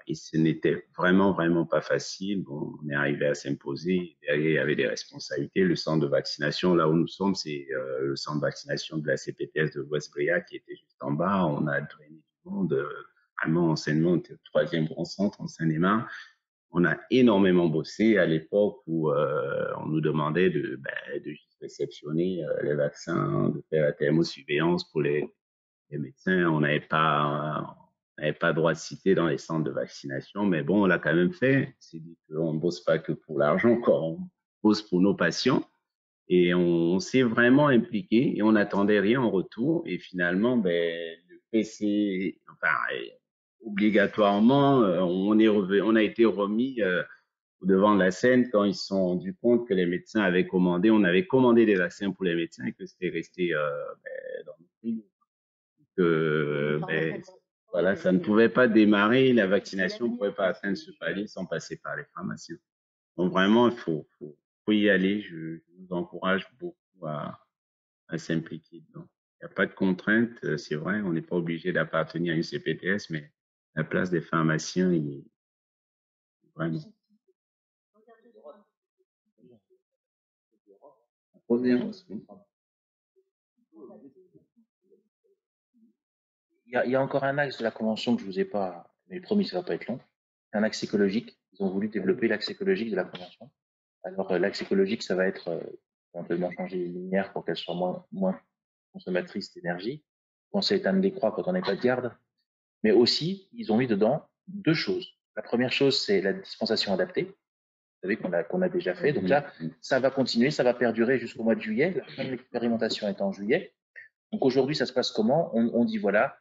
Et ce n'était vraiment, vraiment pas facile. Bon, on est arrivé à s'imposer. Derrière, il y avait des responsabilités. Le centre de vaccination, là où nous sommes, c'est le centre de vaccination de la CPTS de West-Bria qui était juste en bas. On a drainé du monde. Vraiment, enseignement, c'était le 3e grand centre en Seine-et-Marne. On a énormément bossé à l'époque où on nous demandait de juste réceptionner les vaccins, de faire la thermosurveillance pour les médecins. On n'avait pas droit de citer dans les centres de vaccination, mais bon, on l'a quand même fait. C'est dit qu'on ne bosse pas que pour l'argent, on bosse pour nos patients. Et on s'est vraiment impliqué et on n'attendait rien en retour. Et finalement, le PC, enfin, obligatoirement, on a été remis devant la scène quand ils se sont rendus compte que les médecins avaient commandé, on avait commandé des vaccins pour les médecins et que c'était resté dans le frigo. Voilà, ça ne pouvait pas démarrer, la vaccination ne pouvait pas atteindre ce palier sans passer par les pharmaciens. Donc vraiment, il faut y aller. Je vous encourage beaucoup à s'impliquer dedans. Il n'y a pas de contrainte, c'est vrai, on n'est pas obligé d'appartenir à une CPTS, mais la place des pharmaciens, il est vraiment. Il y a encore un axe de la convention que je ne vous ai pas, mais promis, ça ne va pas être long. C'est un axe écologique. Ils ont voulu développer l'axe écologique de la convention. Alors, l'axe écologique, ça va être éventuellement changer les lumières pour qu'elles soient moins consommatrices d'énergie, penser à éteindre les croix quand on n'est pas de garde. Mais aussi, ils ont mis dedans deux choses. La première chose, c'est la dispensation adaptée. Vous savez qu'on a déjà fait. Donc là, ça va continuer, ça va perdurer jusqu'au mois de juillet. La fin de l'expérimentation est en juillet. Donc aujourd'hui, ça se passe comment? On dit voilà,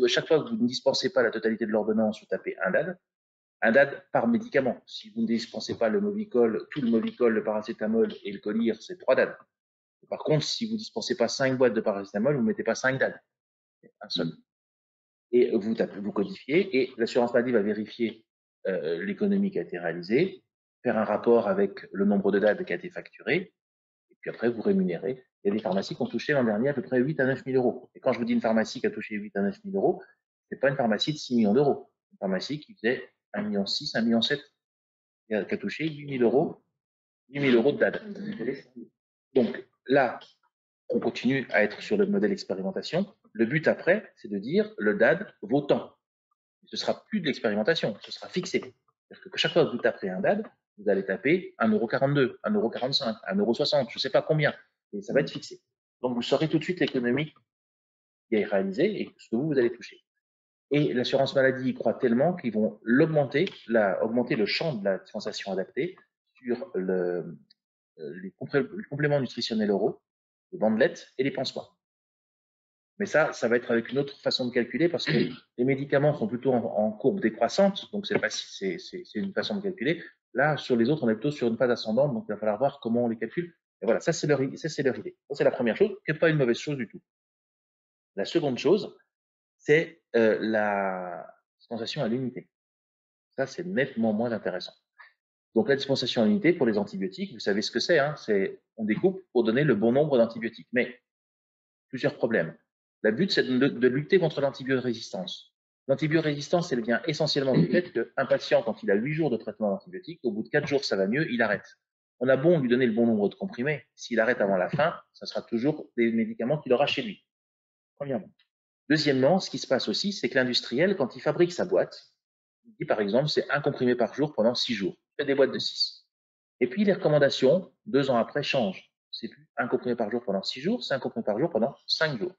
chaque fois que vous ne dispensez pas la totalité de l'ordonnance, vous tapez un DAD par médicament. Si vous ne dispensez pas le Movicol, tout le Movicol, le paracétamol et le Colir, c'est 3 DAD. Par contre, si vous ne dispensez pas 5 boîtes de paracétamol, vous ne mettez pas 5 DAD. Un seul. Et vous codifiez, et l'assurance maladie va vérifier l'économie qui a été réalisée, faire un rapport avec le nombre de DAD qui a été facturé, et puis après, vous rémunérez. Il y a des pharmacies qui ont touché l'an dernier à peu près 8 à 9 000 euros. Et quand je vous dis une pharmacie qui a touché 8 à 9 000 euros, c'est pas une pharmacie de 6 millions d'euros. Une pharmacie qui faisait 1,6 million, 1,7 million, qui a touché 8 000 euros, 8 000 euros de DAD. Donc là, on continue à être sur le modèle expérimentation. Le but après, c'est de dire le DAD vaut tant. Ce ne sera plus de l'expérimentation, ce sera fixé. C'est-à-dire que chaque fois que vous taperez un DAD, vous allez taper 1,42 €, 1,45 €, 1,60 €, je ne sais pas combien, et ça va être fixé. Donc vous saurez tout de suite l'économie qui est réalisée et ce que vous allez toucher. Et l'assurance maladie y croit tellement qu'ils vont augmenter le champ de la dispensation adaptée sur les compléments nutritionnels oraux, les bandelettes et les pansements. Mais ça va être avec une autre façon de calculer parce que les médicaments sont plutôt en courbe décroissante, donc c'est une façon de calculer. Là, sur les autres, on est plutôt sur une phase ascendante, donc il va falloir voir comment on les calcule. Et voilà, ça c'est leur idée. Ça c'est la première chose, qui n'est pas une mauvaise chose du tout. La seconde chose, c'est la dispensation à l'unité. Ça, c'est nettement moins intéressant. Donc la dispensation à l'unité pour les antibiotiques, vous savez ce que c'est, hein, on découpe pour donner le bon nombre d'antibiotiques. Mais plusieurs problèmes. Le but, c'est de lutter contre l'antibiorésistance. L'antibiorésistance, elle vient essentiellement du fait qu'un patient, quand il a 8 jours de traitement d'antibiotiques, au bout de 4 jours, ça va mieux, il arrête. On a beau lui donner le bon nombre de comprimés, s'il arrête avant la fin, ça sera toujours des médicaments qu'il aura chez lui. Premièrement. Deuxièmement, ce qui se passe aussi, c'est que l'industriel, quand il fabrique sa boîte, il dit par exemple, c'est un comprimé par jour pendant 6 jours. Il fait des boîtes de 6. Et puis les recommandations, 2 ans après, changent. C'est plus un comprimé par jour pendant 6 jours, c'est un comprimé par jour pendant 5 jours.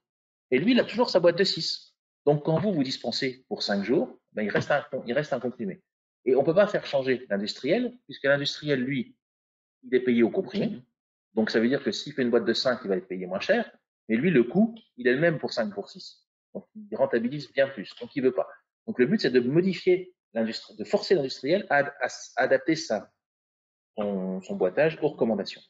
Et lui, il a toujours sa boîte de 6. Donc, quand vous dispensez pour 5 jours, ben, il reste un comprimé. Et on ne peut pas faire changer l'industriel, puisque l'industriel, lui, il est payé au comprimé. Donc, ça veut dire que s'il fait une boîte de 5, il va être payé moins cher. Mais lui, le coût, il est le même pour 5 pour 6. Donc, il rentabilise bien plus. Donc, il ne veut pas. Donc, le but, c'est de modifier l'industrie, de forcer l'industriel à adapter son boitage aux recommandations.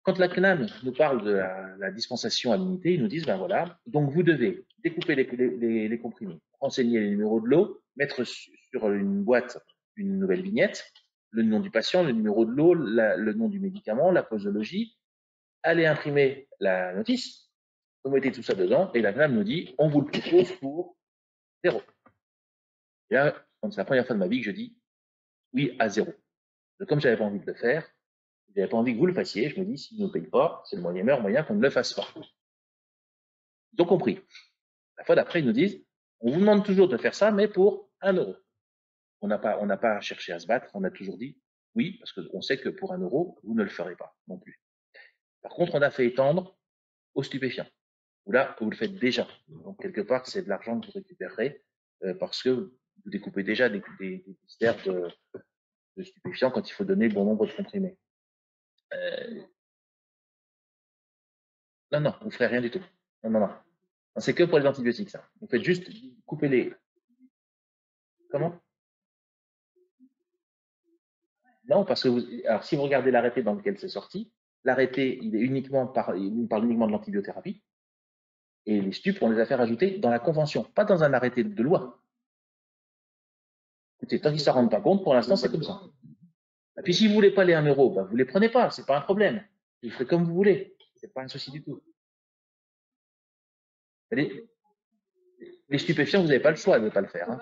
Quand la CNAM nous parle de la dispensation à l'unité, ils nous disent, ben voilà, donc vous devez découper les comprimés, renseigner les numéros de lot, mettre sur une boîte une nouvelle vignette, le nom du patient, le numéro de lot, le nom du médicament, la posologie, allez imprimer la notice, vous mettez tout ça dedans, et la CNAM nous dit, on vous le propose pour 0. Et là, c'est la première fois de ma vie que je dis oui à 0. Comme j'avais pas envie de le faire, j'avais pas envie que vous le fassiez. Je me dis, s'ils ne nous payent pas, c'est le meilleur moyen qu'on ne le fasse pas. Ils ont compris. La fois d'après, ils nous disent, on vous demande toujours de faire ça, mais pour 1 €. On n'a pas cherché à se battre. On a toujours dit oui, parce qu'on sait que pour 1 €, vous ne le ferez pas non plus. Par contre, on a fait étendre aux stupéfiants. Où là, vous le faites déjà. Donc, quelque part, c'est de l'argent que vous récupérez parce que vous découpez déjà des mystères de stupéfiants quand il faut donner le bon nombre de comprimés. Non, vous ne ferez rien du tout. Non. C'est que pour les antibiotiques, ça. Vous faites juste couper les. Comment? Non, parce que alors si vous regardez l'arrêté dans lequel c'est sorti, l'arrêté, il parle uniquement de l'antibiothérapie. Et les stupes, on les a fait rajouter dans la convention, pas dans un arrêté de loi. Écoutez, tant qu'ils ne s'en rendent pas compte, pour l'instant, c'est comme ça. Et puis, si vous ne voulez pas les 1 €, ben, vous ne les prenez pas, c'est pas un problème. Vous ferez comme vous voulez. C'est pas un souci du tout. Les stupéfiants, vous n'avez pas le choix de ne pas le faire. Hein.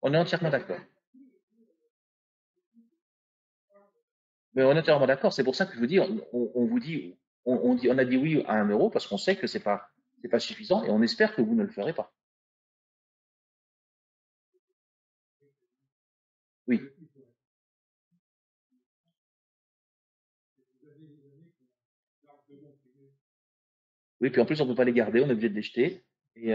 On est entièrement d'accord. Mais on est entièrement d'accord. C'est pour ça que je vous dis, on vous dit, on a dit oui à 1 euro parce qu'on sait que c'est pas suffisant et on espère que vous ne le ferez pas. Oui. Oui, puis en plus, on peut pas les garder, on est obligé de les jeter. Et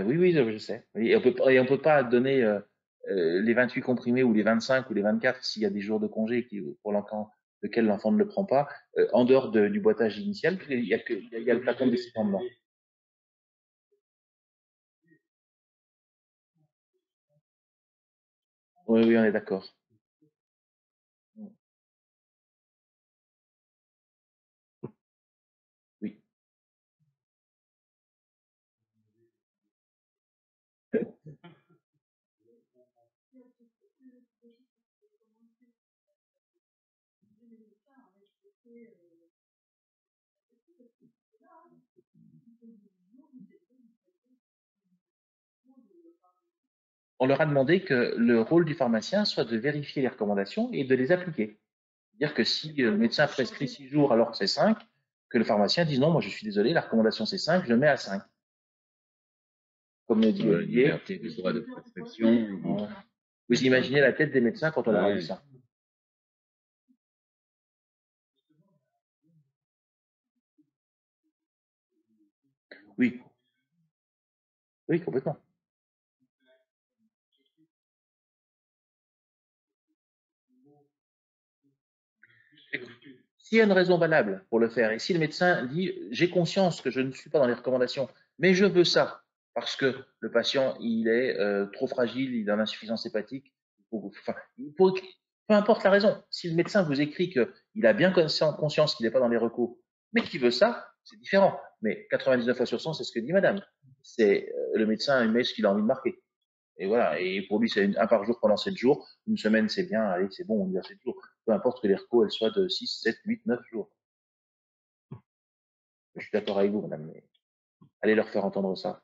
oui, oui, je sais. Et on peut pas donner les 28 comprimés ou les 25 ou les 24 s'il y a des jours de congé pour l'enfant lequel l'enfant ne le prend pas, en dehors du boitage initial, parce qu'il y a il y a le flacon de décipant dedans. Oui, oui, on est d'accord. Oui. On leur a demandé que le rôle du pharmacien soit de vérifier les recommandations et de les appliquer. C'est-à-dire que si le médecin prescrit 6 jours alors que c'est 5, que le pharmacien dise non, moi je suis désolé, la recommandation c'est 5, je mets à 5. Comme le dit Olivier. Liberté du droit de prescription. Vous imaginez la tête des médecins quand on leur a dit ça. Oui. Oui, complètement. S'il y a une raison valable pour le faire, et si le médecin dit j'ai conscience que je ne suis pas dans les recommandations, mais je veux ça, parce que le patient il est trop fragile, il a une insuffisance hépatique, enfin, peu importe la raison, si le médecin vous écrit qu'il a bien conscience qu'il n'est pas dans les recours, mais qu'il veut ça, c'est différent. Mais 99 fois sur 100, c'est ce que dit madame. C'est le médecin, il met ce qu'il a envie de marquer. Et voilà. Et pour lui, c'est un par jour pendant 7 jours. Une semaine, c'est bien. Allez, c'est bon, on y va 7 jours. Peu importe que les recos, elles soient de 6, 7, 8, 9 jours. Je suis d'accord avec vous, madame. Mais allez leur faire entendre ça.